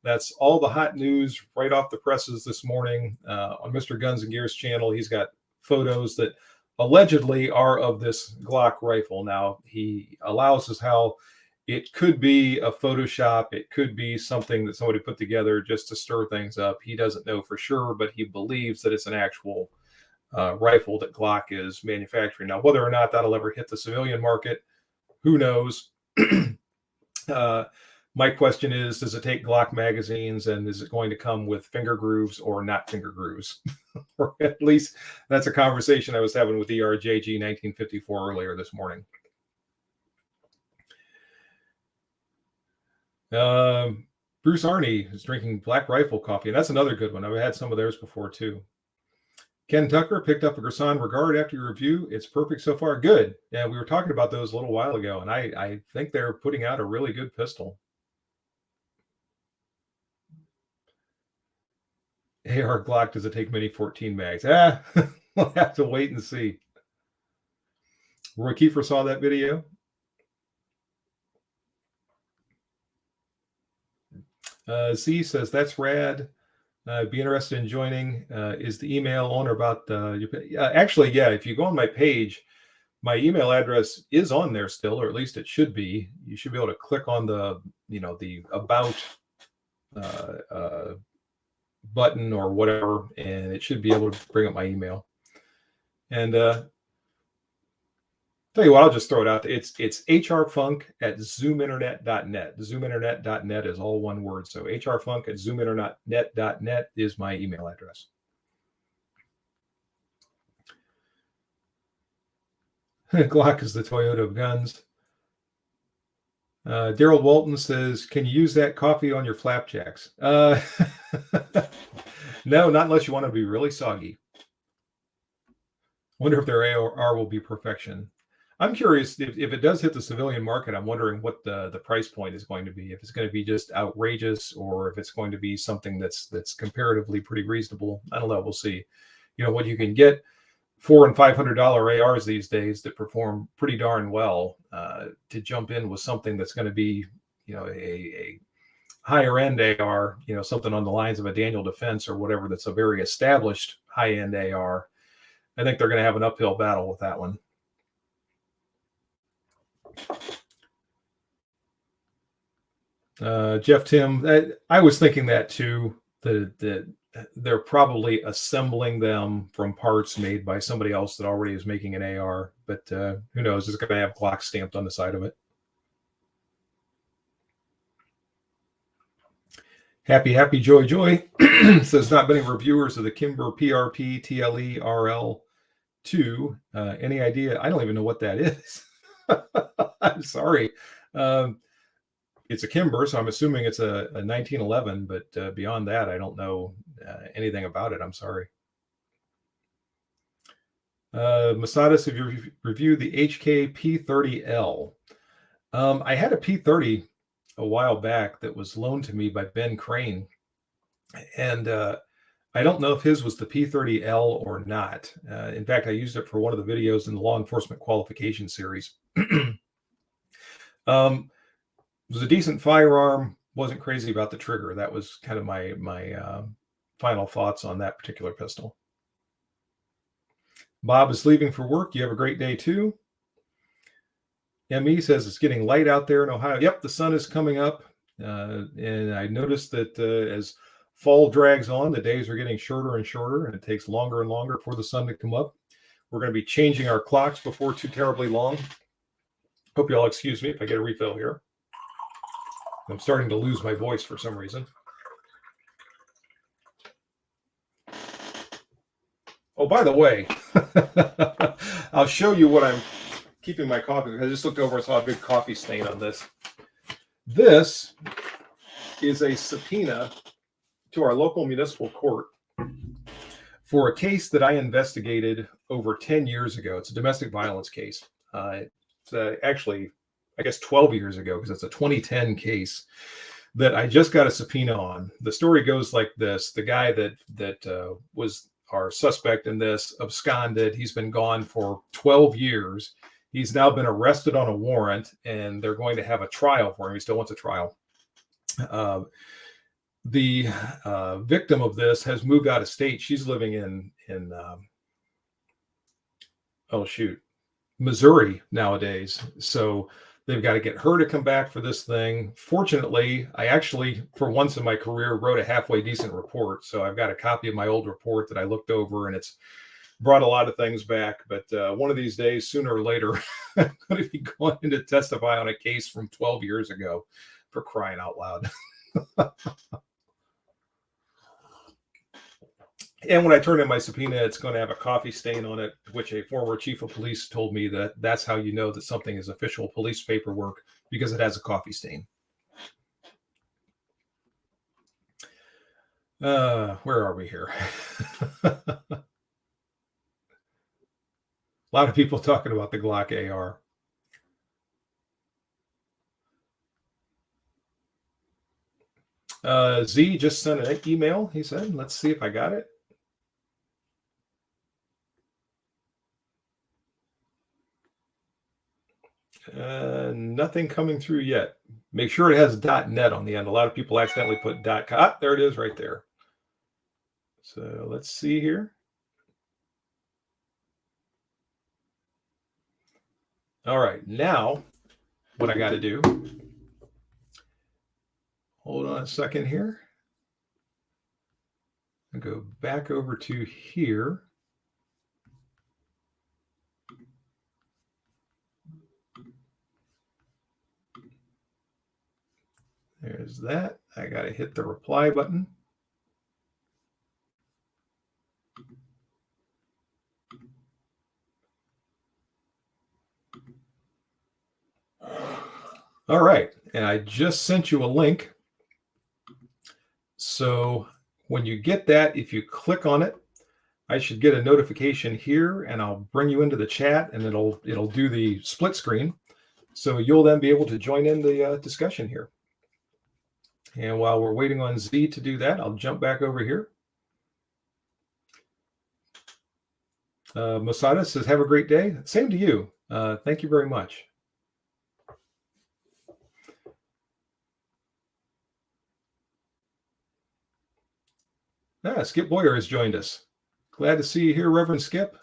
that's all the hot news right off the presses this morning on Mr. Guns and Gear's channel. He's got photos that allegedly are of this Glock rifle. Now, he allows us how it could be a Photoshop. It could be something that somebody put together just to stir things up. He doesn't know for sure, but he believes that it's an actual rifle that Glock is manufacturing. Now, whether or not that'll ever hit the civilian market, who knows? My question is, does it take Glock magazines, and is it going to come with finger grooves or not finger grooves? Or at least that's a conversation I was having with ERJG 1954 earlier this morning. Bruce Arney is drinking Black Rifle coffee, and that's another good one. I've had some of theirs before too. Ken Tucker picked up a Gerson Regard after your review. It's perfect so far. Good. Yeah, we were talking about those a little while ago, and I think they're putting out a really good pistol. AR Glock, does it take mini 14 mags? We'll have to wait and see. Roy Kiefer saw that video. Z says, that's rad. Be interested in joining. Is the email on or about actually, yeah, if you go on my page, my email address is on there still, or at least it should be. You should be able to click on the about button or whatever, and it should be able to bring up my email. And tell you what, I'll just throw it out there. It's hrfunk@zoominternet.net. Zoominternet.net is all one word. So hrfunk@zoominternet.net is my email address. Glock is the Toyota of guns. Daryl Walton says, can you use that coffee on your flapjacks? No, not unless you want to be really soggy. Wonder if their AR will be perfection. I'm curious if it does hit the civilian market. I'm wondering what the price point is going to be. If it's going to be just outrageous, or if it's going to be something that's comparatively pretty reasonable. I don't know. We'll see. What you can get $400 and $500 ARs these days that perform pretty darn well. To jump in with something that's going to be a higher end AR, something on the lines of a Daniel Defense or whatever, that's a very established high end AR. I think they're going to have an uphill battle with that one. Jeff Tim, I was thinking that too, that they're probably assembling them from parts made by somebody else that already is making an AR, but who knows? It's going to have Glock stamped on the side of it. Happy Joy says, not many reviewers of the Kimber PRP TLE RL2. Any idea? I don't even know what that is. I'm sorry. It's a Kimber, so I'm assuming it's a 1911, but beyond that, I don't know anything about it. I'm sorry. Masadas, have you reviewed the HK P30L? I had a P30 a while back that was loaned to me by Ben Crane, and I don't know if his was the P30L or not. In fact, I used it for one of the videos in the law enforcement qualification series. It was a decent firearm. Wasn't crazy about the trigger. That was kind of my final thoughts on that particular pistol. Bob is leaving for work. You have a great day too. ME says it's getting light out there in Ohio. Yep, the sun is coming up. And I noticed that as fall drags on, the days are getting shorter and shorter, and it takes longer and longer for the sun to come up. We're going to be changing our clocks before too terribly long. Hope you all excuse me if I get a refill here. I'm starting to lose my voice for some reason. Oh, by the way, I'll show you what I'm keeping my coffee. I just looked over and saw a big coffee stain on this. This is a subpoena to our local municipal court for a case that I investigated over 10 years ago. It's a domestic violence case. It's actually, I guess, 12 years ago, because it's a 2010 case that I just got a subpoena on. The story goes like this. The guy that was our suspect in this absconded. He's been gone for 12 years. He's now been arrested on a warrant, and they're going to have a trial for him. He still wants a trial. The victim of this has moved out of state. She's living in Missouri nowadays. So they've got to get her to come back for this thing. Fortunately, I actually, for once in my career, wrote a halfway decent report. So I've got a copy of my old report that I looked over, and it's brought a lot of things back. But one of these days, sooner or later, I'm going to be going to testify on a case from 12 years ago, for crying out loud. And when I turn in my subpoena, it's going to have a coffee stain on it, which a former chief of police told me that that's how you know that something is official police paperwork, because it has a coffee stain. Where are we here? A lot of people talking about the Glock AR. Z just sent an email, he said. Let's see if I got it. Nothing coming through yet. Make sure it has .net on the end. A lot of people accidentally put .com. There it is right there. So let's see here. All right, now what I got to do, hold on a second here. I'll go back over to here. There's that. I got to hit the reply button. All right. And I just sent you a link. So when you get that, if you click on it, I should get a notification here, and I'll bring you into the chat, and it'll do the split screen. So you'll then be able to join in the discussion here. And while we're waiting on Z to do that, I'll jump back over here. Masada says, have a great day. Same to you. Thank you very much. Skip Boyer has joined us. Glad to see you here, Reverend Skip.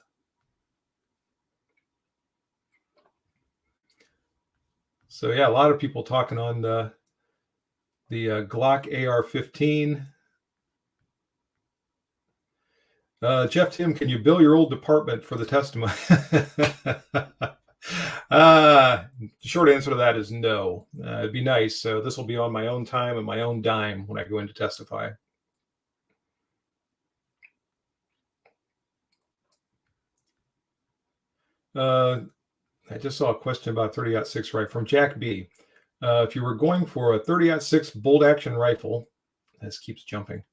So yeah, a lot of people talking on the Glock AR-15. Jeff Tim, can you bill your old department for the testimony? Short answer to that is no. It'd be nice. So this will be on my own time and my own dime when I go in to testify. I just saw a question about 30-06 rifle from Jack B. If you were going for a 30-06 bolt action rifle, this keeps jumping,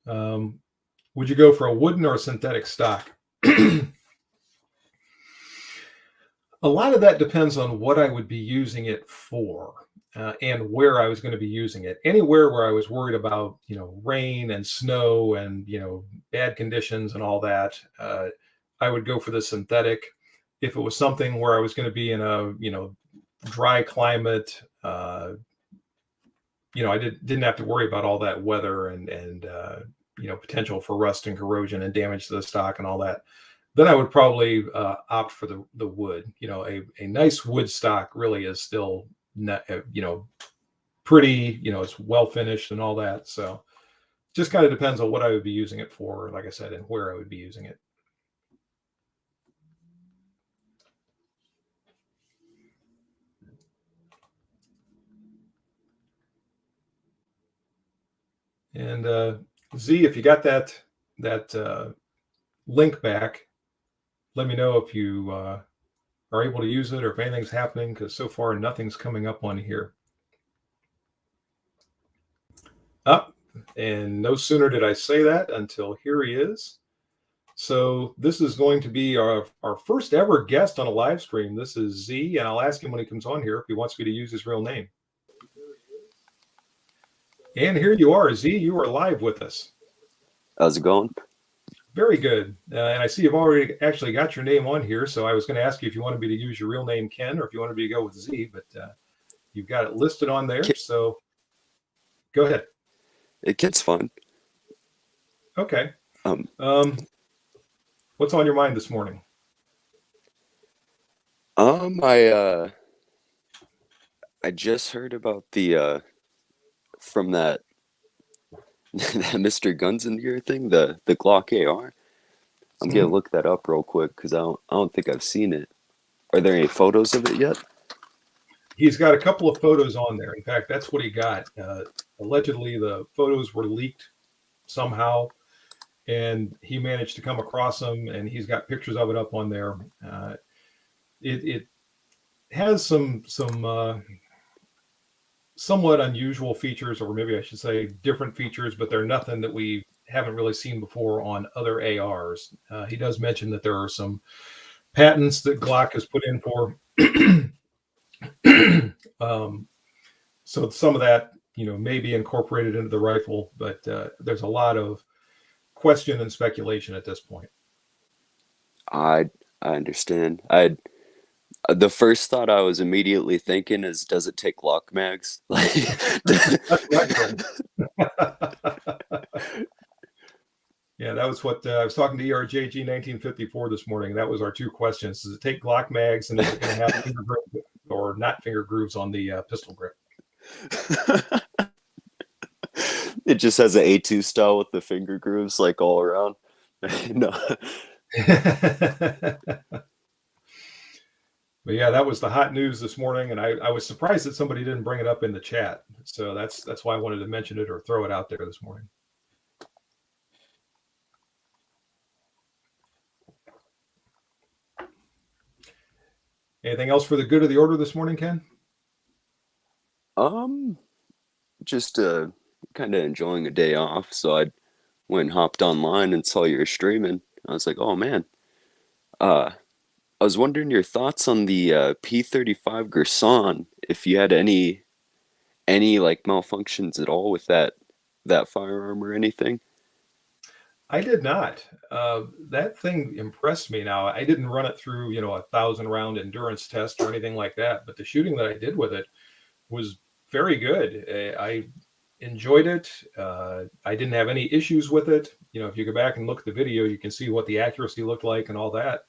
would you go for a wooden or a synthetic stock? A lot of that depends on what I would be using it for and where I was going to be using it. Anywhere where I was worried about, rain and snow and, bad conditions and all that, I would go for the synthetic. If it was something where I was going to be in a, dry climate, I didn't have to worry about all that weather and potential for rust and corrosion and damage to the stock and all that, then I would probably opt for the wood. A nice wood stock really is still, pretty, it's well finished and all that. So just kind of depends on what I would be using it for, like I said, and where I would be using it. And Z, if you got that link back, let me know if you are able to use it or if anything's happening, because so far nothing's coming up on here. And no sooner did I say that until here he is. So this is going to be our first ever guest on a live stream. This is Z, and I'll ask him when he comes on here if he wants me to use his real name. And here you are, Z. You are live with us. How's it going? Very good. And I see you've already actually got your name on here. So I was going to ask you if you wanted me to use your real name, Ken, or if you wanted me to go with Z, but you've got it listed on there. So go ahead. Ken's fine. Okay. What's on your mind this morning? I just heard about the from that Mr. Guns in Here thing, the Glock AR. I'm gonna look that up real quick because I don't think I've seen it. Are there any photos of it yet? He's got a couple of photos on there. In fact, that's what he got. Allegedly, the photos were leaked somehow, and he managed to come across them, and he's got pictures of it up on there. It has some somewhat unusual features, or maybe I should say different features, but they're nothing that we haven't really seen before on other ARs. He does mention that there are some patents that Glock has put in for. So some of that, may be incorporated into the rifle, but there's a lot of question and speculation at this point. I understand. The first thought I was immediately thinking is, does it take Glock mags? Yeah, that was what I was talking to ERJG 1954 this morning. That was our two questions. Does it take Glock mags, and is it going to have finger grooves or not finger grooves on the pistol grip? It just has an A2 style with the finger grooves like all around. No. But yeah, that was the hot news this morning, and I was surprised that somebody didn't bring it up in the chat. So that's why I wanted to mention it or throw it out there this morning. Anything else for the good of the order this morning, Ken? Just kind of enjoying a day off, so I went and hopped online and saw you were streaming. I was like, oh man. Uh, I was wondering your thoughts on the P35 Gerson. If you had any like malfunctions at all with that firearm or anything. I did not. That thing impressed me. Now, I didn't run it through, 1,000 round endurance test or anything like that, but the shooting that I did with it was very good. I enjoyed it. I didn't have any issues with it. If you go back and look at the video, you can see what the accuracy looked like and all that.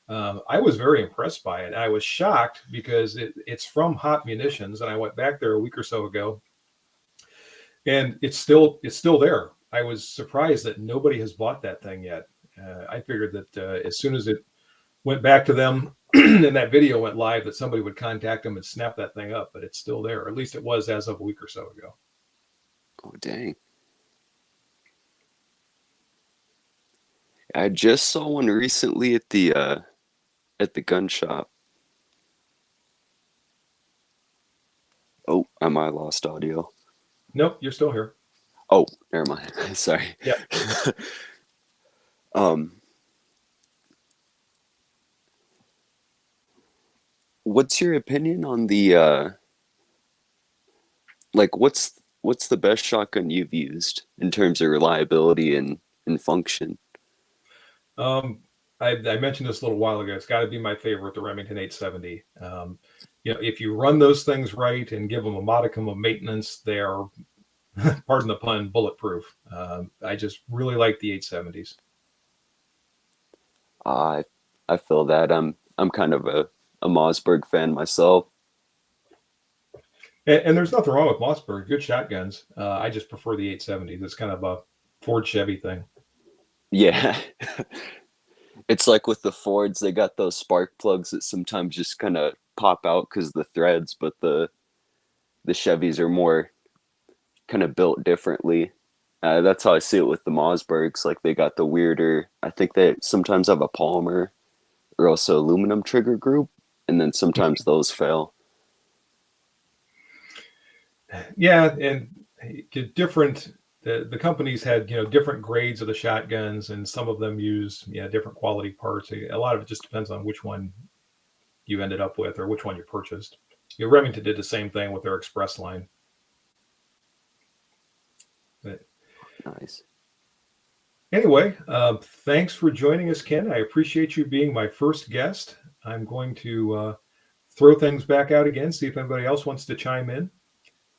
I was very impressed by it. I was shocked because it's from Hot Munitions, and I went back there a week or so ago, and it's still there. I was surprised that nobody has bought that thing yet. I figured that as soon as it went back to them and that video went live, that somebody would contact them and snap that thing up, but it's still there. Or at least it was as of a week or so ago. Oh dang. I just saw one recently at the gun shop. Oh, I might have lost audio. Nope, you're still here. Oh, never mind. Sorry. Yeah. What's your opinion on the like what's the best shotgun you've used in terms of reliability and function? I mentioned this a little while ago. It's got to be my favorite, the Remington 870. If you run those things right and give them a modicum of maintenance, they are, pardon the pun, bulletproof. I just really like the 870s. I feel that I'm kind of a Mossberg fan myself. And there's nothing wrong with Mossberg. Good shotguns. I just prefer the 870s. It's kind of a Ford Chevy thing. Yeah. It's like with the Fords, they got those spark plugs that sometimes just kind of pop out because of the threads, but the Chevys are more kind of built differently. That's how I see it with the Mossbergs. Like they got the weirder, I think they sometimes have a polymer or also aluminum trigger group, and then sometimes those fail. Yeah, and different. The companies had different grades of the shotguns, and some of them use different quality parts. A lot of it just depends on which one you ended up with or which one you purchased. Remington did the same thing with their Express line. But Nice. anyway, thanks for joining us, Ken. I appreciate you being my first guest. I'm going to throw things back out again, see if anybody else wants to chime in.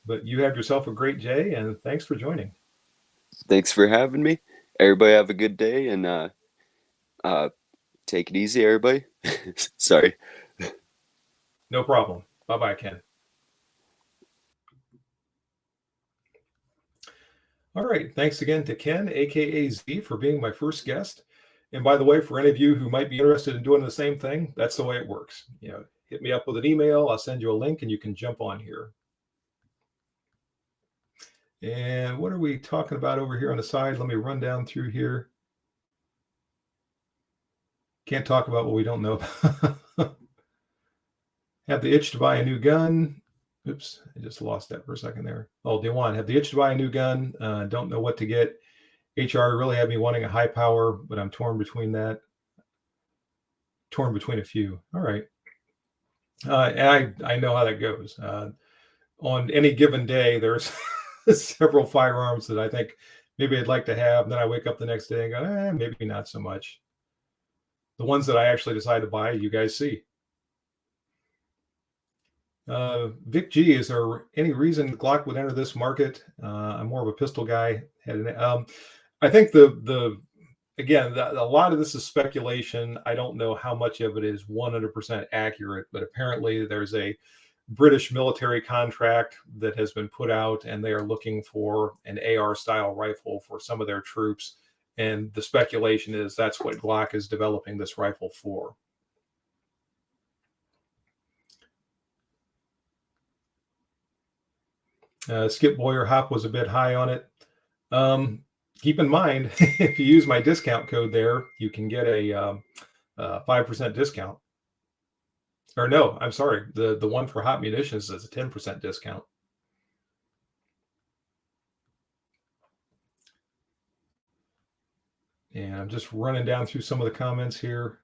But you have yourself a great day, and thanks for joining. Thanks for having me. Everybody have a good day, and take it easy, everybody. Sorry. No problem. Bye-bye, Ken. All right. Thanks again to Ken, aka Z, for being my first guest. And by the way, for any of you who might be interested in doing the same thing, that's the way it works. Hit me up with an email. I'll send you a link, and you can jump on here. And what are we talking about over here on the side? Let me run down through here. Can't talk about what we don't know about. Have the itch to buy a new gun. Oops, I just lost that for a second there. Oh, Dewan, have the itch to buy a new gun. Don't know what to get. HR really had me wanting a high power, but I'm torn between that. Torn between a few. All right. And I know how that goes. On any given day, there's several firearms that I think maybe I'd like to have. And then I wake up the next day and go, maybe not so much. The ones that I actually decide to buy, you guys see. Vic G, is there any reason Glock would enter this market? I'm more of a pistol guy. I think a lot of this is speculation. I don't know how much of it is 100% accurate, but apparently there's a British military contract that has been put out, and they are looking for an AR style rifle for some of their troops. And the speculation is that's what Glock is developing this rifle for. Skip Boyer Hop was a bit high on it. Keep in mind, if you use my discount code there, you can get a 5% discount. Or no, I'm sorry. The one for Hot Munitions is a 10% discount. And I'm just running down through some of the comments here.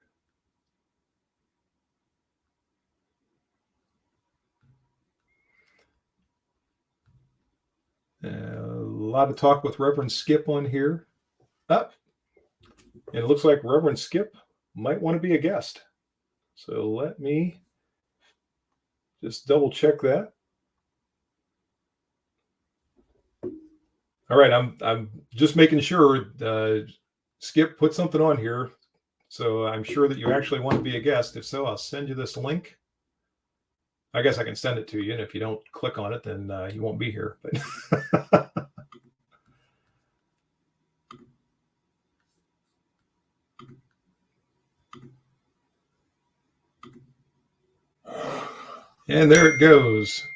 A lot of talk with Reverend Skip on here. Up. And it looks like Reverend Skip might want to be a guest. So let me just double check that. All right, I'm just making sure Skip put something on here. So I'm sure that you actually want to be a guest. If so, I'll send you this link. I guess I can send it to you, and if you don't click on it, then you won't be here. But and there it goes.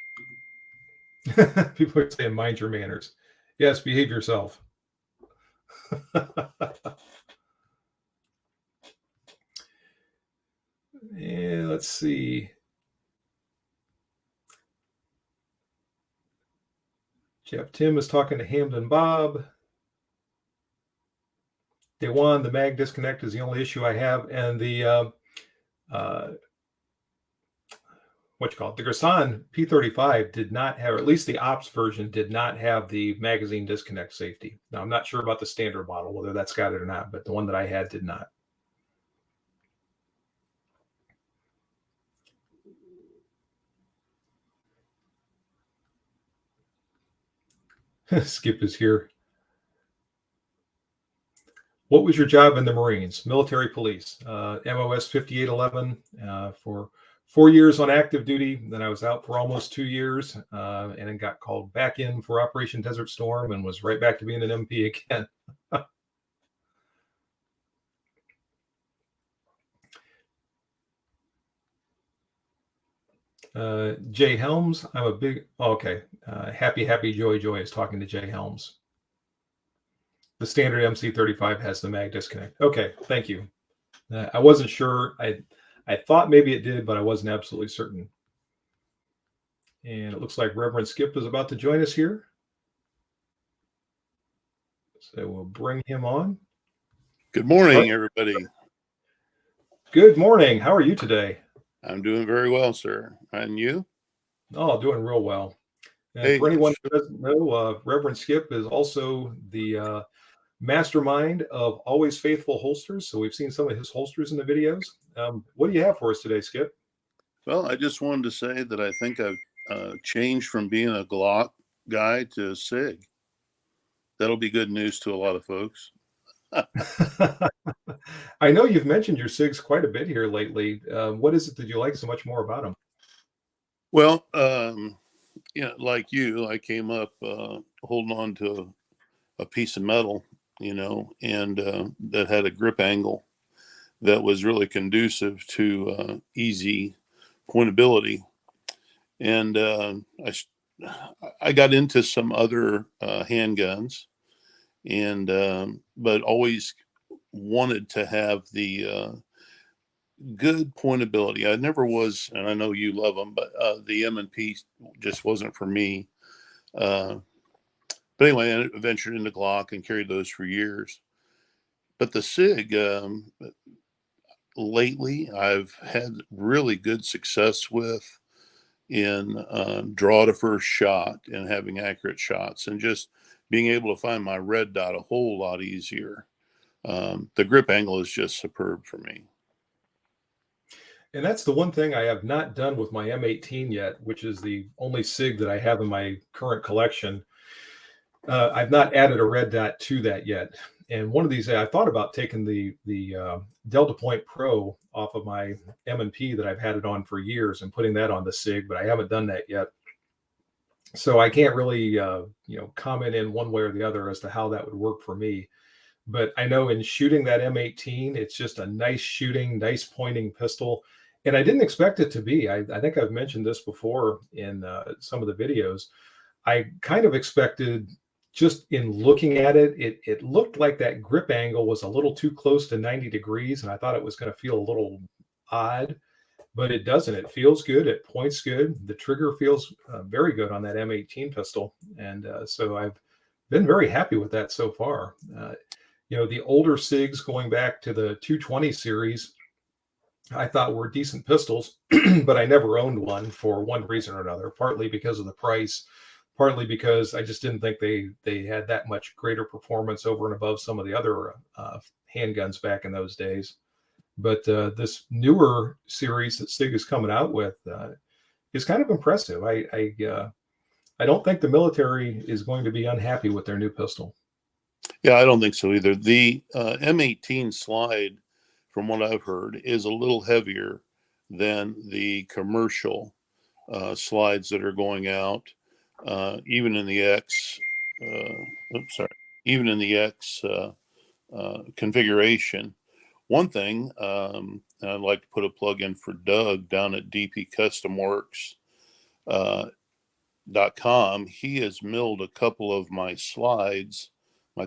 People are saying, mind your manners. Yes, behave yourself. And let's see. Jeff Tim is talking to Hamden Bob. Dewan, the mag disconnect is the only issue I have. And the what you call it, the Gerson P35 did not have, or at least the ops version did not have the magazine disconnect safety. Now, I'm not sure about the standard model, whether that's got it or not, but the one that I had did not. Skip is here. What was your job in the Marines? Military police, MOS 5811 for 4 years on active duty. Then I was out for almost 2 years and then got called back in for Operation Desert Storm and was right back to being an MP again. Jay Helms, I'm a big, okay. Happy Joy is talking to Jay Helms. The standard MC35 has the mag disconnect. Okay, thank you. I wasn't sure. I thought maybe it did, but I wasn't absolutely certain. And it looks like Reverend Skip is about to join us here. So we'll bring him on. Good morning, everybody. Good morning. How are you today? I'm doing very well, sir. And you? Oh, doing real well. And hey, for anyone who doesn't know, Reverend Skip is also the mastermind of Always Faithful Holsters. So we've seen some of his holsters in the videos. What do you have for us today, Skip? Well, I just wanted to say that I think I've changed from being a Glock guy to a SIG. That'll be good news to a lot of folks. I know you've mentioned your SIGs quite a bit here lately. What is it that you like so much more about them? Well, yeah, like you, I came up holding on to a piece of metal, you know, and that had a grip angle that was really conducive to easy pointability. And I got into some other handguns, and but always wanted to have the good pointability. I never was, and I know you love them, but the M&P just wasn't for me. But anyway, I ventured into Glock and carried those for years. But the SIG, lately, I've had really good success with in draw to first shot and having accurate shots and just being able to find my red dot a whole lot easier. The grip angle is just superb for me. And that's the one thing I have not done with my M18 yet, which is the only SIG that I have in my current collection. I've not added a red dot to that yet. And one of these, I thought about taking the Delta Point Pro off of my M&P that I've had it on for years and putting that on the SIG, but I haven't done that yet. So I can't really, comment in one way or the other as to how that would work for me. But I know in shooting that M18, it's just a nice shooting, nice pointing pistol. And I didn't expect it to be. I think I've mentioned this before in some of the videos. I kind of expected, just in looking at it, it looked like that grip angle was a little too close to 90 degrees. And I thought it was going to feel a little odd, but it doesn't. It feels good. It points good. The trigger feels very good on that M18 pistol. And so I've been very happy with that so far. The older SIGs going back to the 220 series, I thought were decent pistols, but I never owned one for one reason or another, partly because of the price, partly because I just didn't think they had that much greater performance over and above some of the other handguns back in those days. But this newer series that SIG is coming out with is kind of impressive. I don't think the military is going to be unhappy with their new pistol. Yeah, I don't think so either. The M18 slide, from what I've heard, is a little heavier than the commercial slides that are going out, even in the X. Even in the X configuration. One thing, and I'd like to put a plug in for Doug down at dpcustomworks.com. He has milled a couple of my slides, my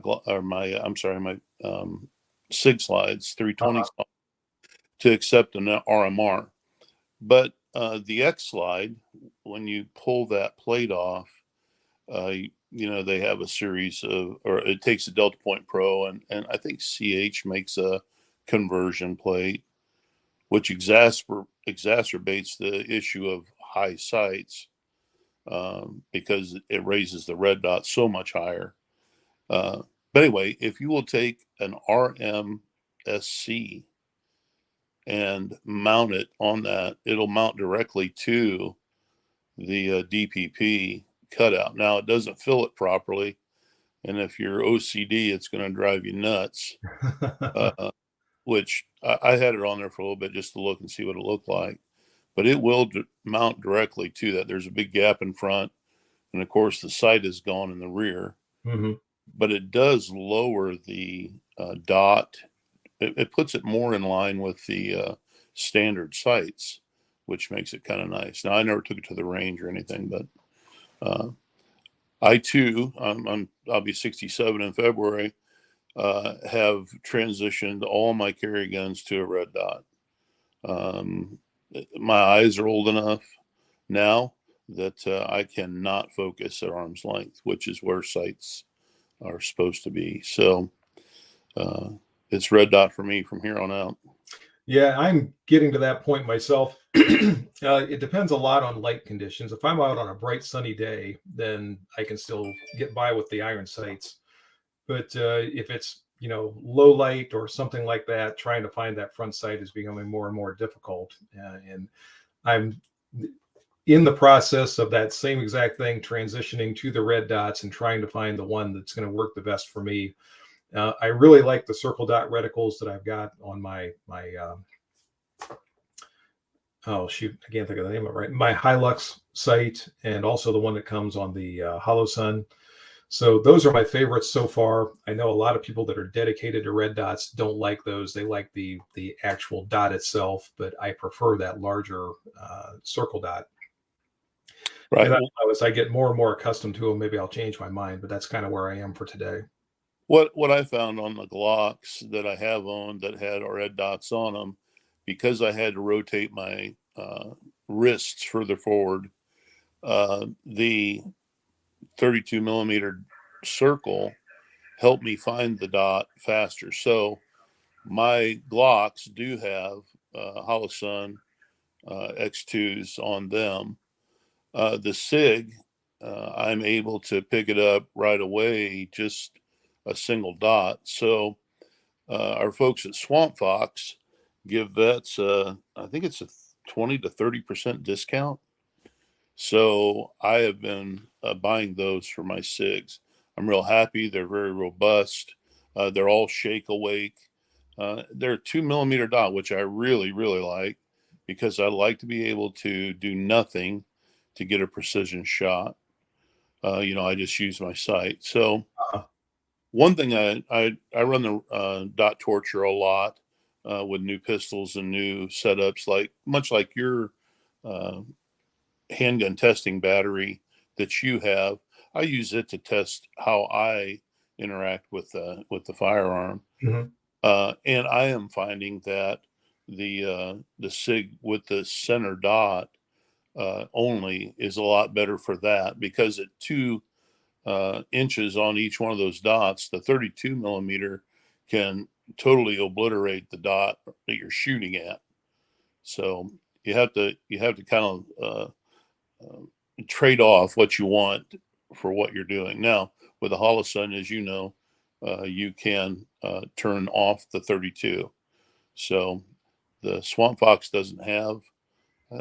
SIG slides, 320 slides, to accept an RMR. But the X slide, when you pull that plate off, they have a series of, or it takes a Delta Point Pro, and I think CH makes a conversion plate, which exacerbates the issue of high sights because it raises the red dot so much higher. But anyway, if you will take an RMSC and mount it on that, it'll mount directly to the DPP cutout. Now, it doesn't fill it properly, and if you're OCD, it's going to drive you nuts. Which I had it on there for a little bit just to look and see what it looked like, but it will mount directly to that. There's a big gap in front, and of course the sight is gone in the rear. Mm-hmm. But it does lower the dot. It puts it more in line with the standard sights, which makes it kind of nice. Now, I never took it to the range or anything, but I too, I'll be 67 in February, have transitioned all my carry guns to a red dot. My eyes are old enough now that I cannot focus at arm's length, which is where sights are supposed to be. So it's red dot for me from here on out. Yeah, I'm getting to that point myself. It depends a lot on light conditions. If I'm out on a bright sunny day, then I can still get by with the iron sights. But if it's low light or something like that, trying to find that front sight is becoming more and more difficult. And I'm in the process of that same exact thing, transitioning to the red dots and trying to find the one that's going to work the best for me. I really like the circle dot reticles that I've got on my oh shoot, I can't think of the name of it right. My Hilux sight, and also the one that comes on the Hollow Sun. So those are my favorites so far. I know a lot of people that are dedicated to red dots don't like those. They like the actual dot itself, but I prefer that larger circle dot. Right. And as I get more and more accustomed to them, maybe I'll change my mind, but that's kind of where I am for today. What I found on the Glocks that I have owned that had red dots on them, because I had to rotate my wrists further forward, the 32 millimeter circle helped me find the dot faster. So my Glocks do have Hollow Sun X2s on them. The SIG, I'm able to pick it up right away, just a single dot. So our folks at Swamp Fox give vets, I think it's a 20 to 30% discount. So I have been buying those for my SIGs. I'm real happy. They're very robust. They're all shake awake. They're a 2 millimeter dot, which I really, really like, because I like to be able to do nothing to get a precision shot. I just use my sight. So one thing I run the dot torture a lot with new pistols and new setups, much like your handgun testing battery that you have. I use it to test how I interact with the firearm. Mm-hmm. And I am finding that the SIG with the center dot only is a lot better for that, because at 2 inches on each one of those dots, the 32 millimeter can totally obliterate the dot that you're shooting at. So you have to kind of trade off what you want for what you're doing. Now with the Holosun, as you know, you can turn off the 32. So the Swamp Fox doesn't have.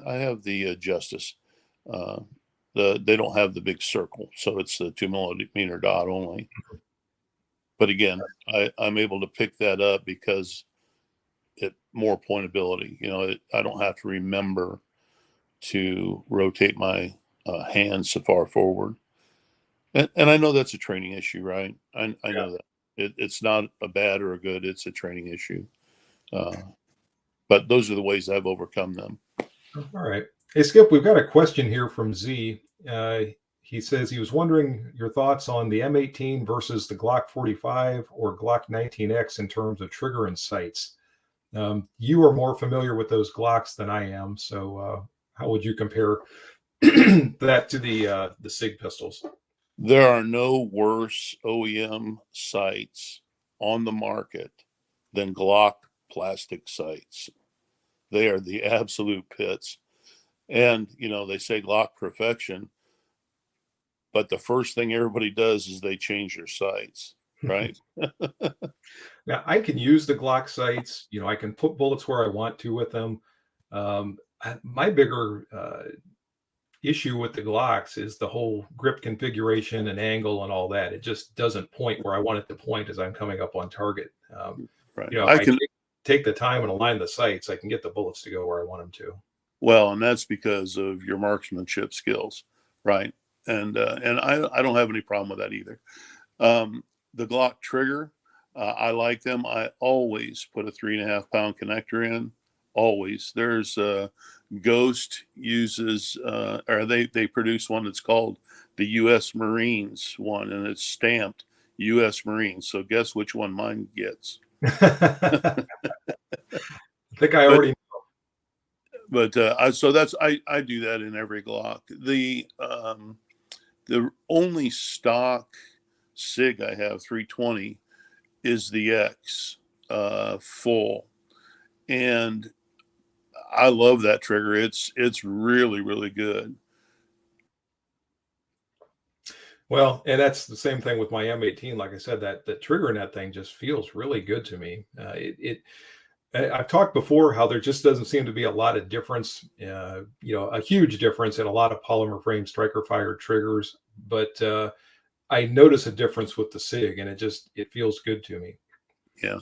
I have the Justice. They don't have the big circle, so it's the 2 millimeter dot only. But again, I'm able to pick that up because it more pointability. I don't have to remember to rotate my hands so far forward. And I know that's a training issue, right? I know that it's not a bad or a good; it's a training issue. But those are the ways I've overcome them. All right. Hey, Skip, we've got a question here from Z. He says he was wondering your thoughts on the M18 versus the Glock 45 or Glock 19X in terms of trigger and sights. You are more familiar with those Glocks than I am, so how would you compare that to the SIG pistols? There are no worse OEM sights on the market than Glock plastic sights. They are the absolute pits. And, they say Glock perfection, but the first thing everybody does is they change their sights, right? Now, I can use the Glock sights. I can put bullets where I want to with them. My bigger issue with the Glocks is the whole grip configuration and angle and all that. It just doesn't point where I want it to point as I'm coming up on target. Right. If I take the time and align the sights, I can get the bullets to go where I want them to. Well, and that's because of your marksmanship skills, right? And I don't have any problem with that either. The Glock Trigger, I like them. I always put a 3.5 pound connector in. Always. There's Ghost uses, or they produce one that's called the U.S. Marines one, and it's stamped U.S. Marines. So guess which one mine gets? I think I already know. But I do that in every Glock. The only stock SIG I have 320 is the X full, and I love that trigger. It's really, really good. Well, and that's the same thing with my M18. Like I said, that the trigger in that thing just feels really good to me. I've talked before how there just doesn't seem to be a lot of difference, a huge difference in a lot of polymer frame striker fired triggers. But I notice a difference with the SIG, and it feels good to me. Yeah,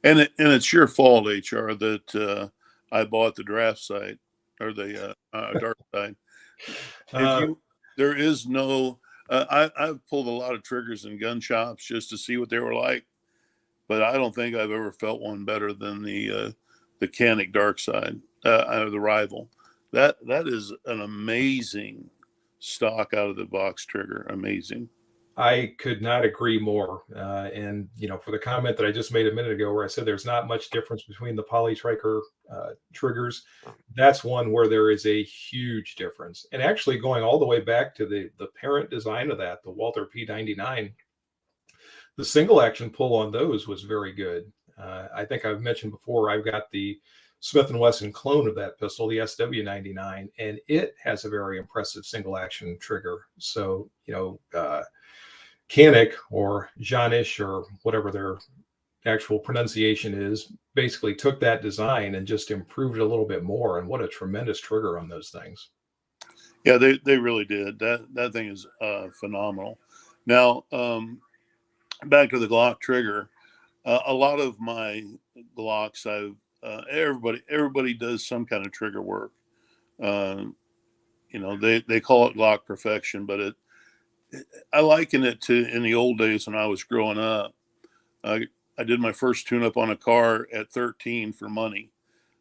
and it's your fault, HR, that I bought the draft sight or the dark sight. There is no. I've pulled a lot of triggers in gun shops just to see what they were like, but I don't think I've ever felt one better than the Canic dark side, the Rival. That is an amazing stock out of the box trigger. Amazing. I could not agree more. And for the comment that I just made a minute ago, where I said there's not much difference between the poly striker triggers, that's one where there is a huge difference. And actually, going all the way back to the parent design of that, the Walther P99, the single action pull on those was very good. I think I've mentioned before, I've got the Smith & Wesson clone of that pistol, the SW99, and it has a very impressive single action trigger. So, Canic or Janish or whatever their actual pronunciation is, basically took that design and just improved it a little bit more. And what a tremendous trigger on those things. Yeah, they really did. That thing is phenomenal. Now, back to the Glock Trigger. A lot of my Glocks, everybody does some kind of trigger work. They call it Glock perfection, but I liken it to in the old days when I was growing up. I did my first tune-up on a car at 13 for money.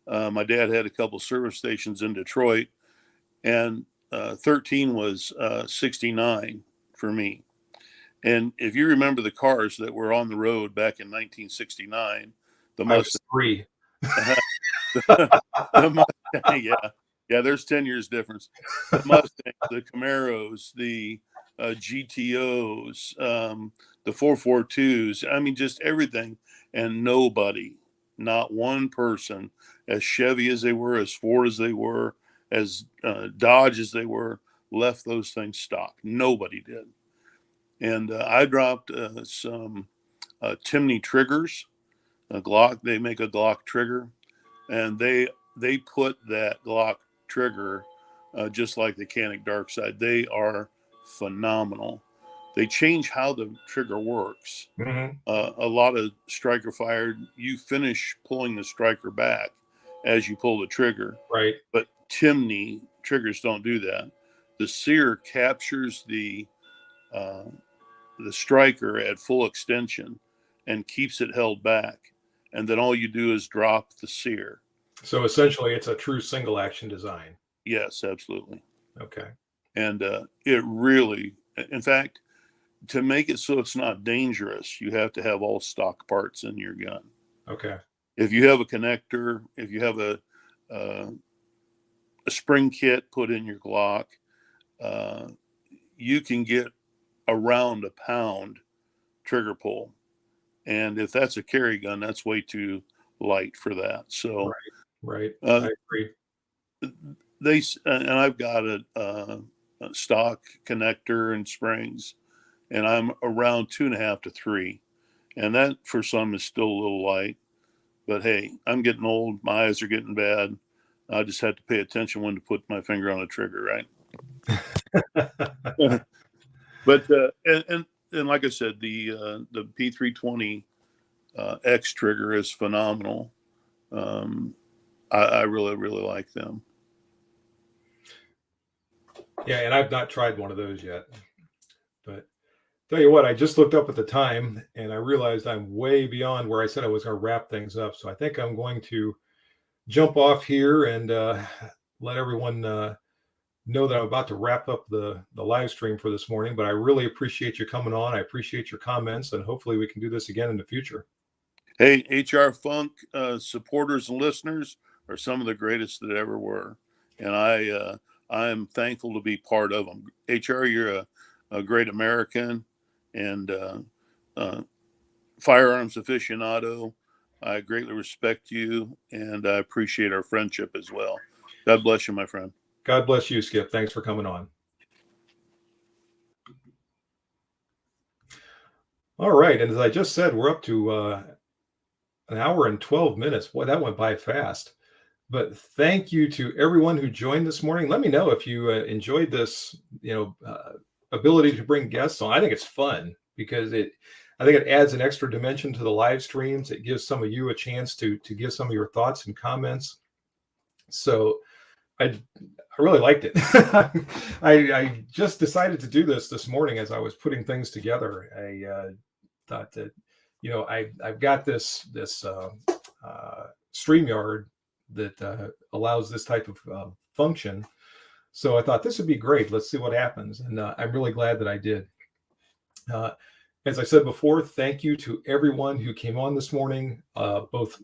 My dad had a couple service stations in Detroit, and 13 was 69 for me. And if you remember the cars that were on the road back in 1969, the Mustang, three. the Mustang, yeah, there's 10 years difference. The Mustangs, the Camaros, the GTOs, the 442s. I mean, just everything. And nobody, not one person, as Chevy as they were, as Ford as they were, as Dodge as they were, left those things stock. Nobody did. And I dropped some Timney triggers, a Glock. They make a Glock Trigger, and they put that Glock Trigger just like the Canic Dark Side. They are phenomenal. They change how the trigger works. Mm-hmm. A lot of striker fired, you finish pulling the striker back as you pull the trigger. Right. But Timney triggers don't do that. The sear captures the striker at full extension and keeps it held back. And then all you do is drop the sear. So essentially, it's a true single action design. Yes, absolutely. Okay. And it really, in fact, to make it so it's not dangerous, you have to have all stock parts in your gun. Okay. If you have a connector, if you have a spring kit put in your Glock, you can get around a pound trigger pull. And if that's a carry gun, that's way too light for that. So, right. I agree. And I've got a stock connector and springs, and I'm around 2.5 to 3. And that for some is still a little light. But hey, I'm getting old. My eyes are getting bad. I just have to pay attention when to put my finger on the trigger, right? But and like I said, the P320 X trigger is phenomenal. I really like them. Yeah, and I've not tried one of those yet. But tell you what, I just looked up at the time and I realized I'm way beyond where I said I was going to wrap things up. So I think I'm going to jump off here and let everyone know that I'm about to wrap up the live stream for this morning. But I really appreciate you coming on. I appreciate your comments, and hopefully we can do this again in the future. Hey, HR Funk supporters and listeners are some of the greatest that ever were. And I am thankful to be part of them. HR, you're a great American and firearms aficionado. I greatly respect you, and I appreciate our friendship as well. God bless you, my friend. God bless you, Skip. Thanks for coming on. All right. And as I just said, we're up to an hour and 12 minutes. Boy, that went by fast. But thank you to everyone who joined this morning. Let me know if you enjoyed this, ability to bring guests on. I think it's fun because I think it adds an extra dimension to the live streams. It gives some of you a chance to give some of your thoughts and comments. So I really liked it. I just decided to do this morning as I was putting things together. I thought that, I've got this StreamYard that allows this type of function. So I thought this would be great. Let's see what happens. And I'm really glad that I did. As I said before, thank you to everyone who came on this morning, both,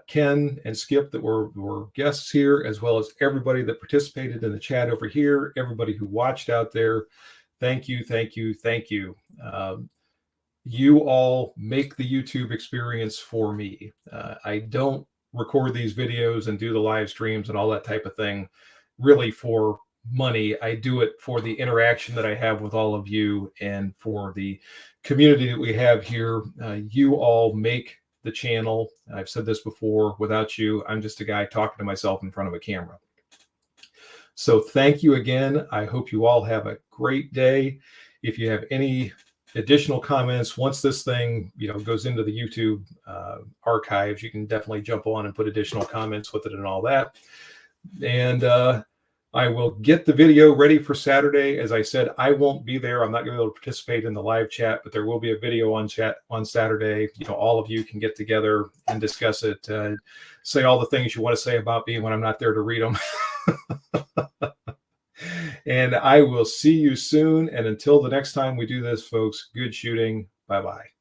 Ken and Skip that were guests here, as well as everybody that participated in the chat over here, everybody who watched out there. Thank you, thank you, thank you. You all make the YouTube experience for me. I don't record these videos and do the live streams and all that type of thing really for money. I do it for the interaction that I have with all of you and for the community that we have here. You all make the channel. I've said this before, without you, I'm just a guy talking to myself in front of a camera. So thank you again. I hope you all have a great day. If you have any additional comments, once this thing, goes into the YouTube archives, you can definitely jump on and put additional comments with it and all that. And I will get the video ready for Saturday. As I said, I won't be there. I'm not going to be able to participate in the live chat, but there will be a video on chat on Saturday. All of you can get together and discuss it. Say all the things you want to say about me when I'm not there to read them. And I will see you soon. And until the next time we do this, folks, good shooting. Bye-bye.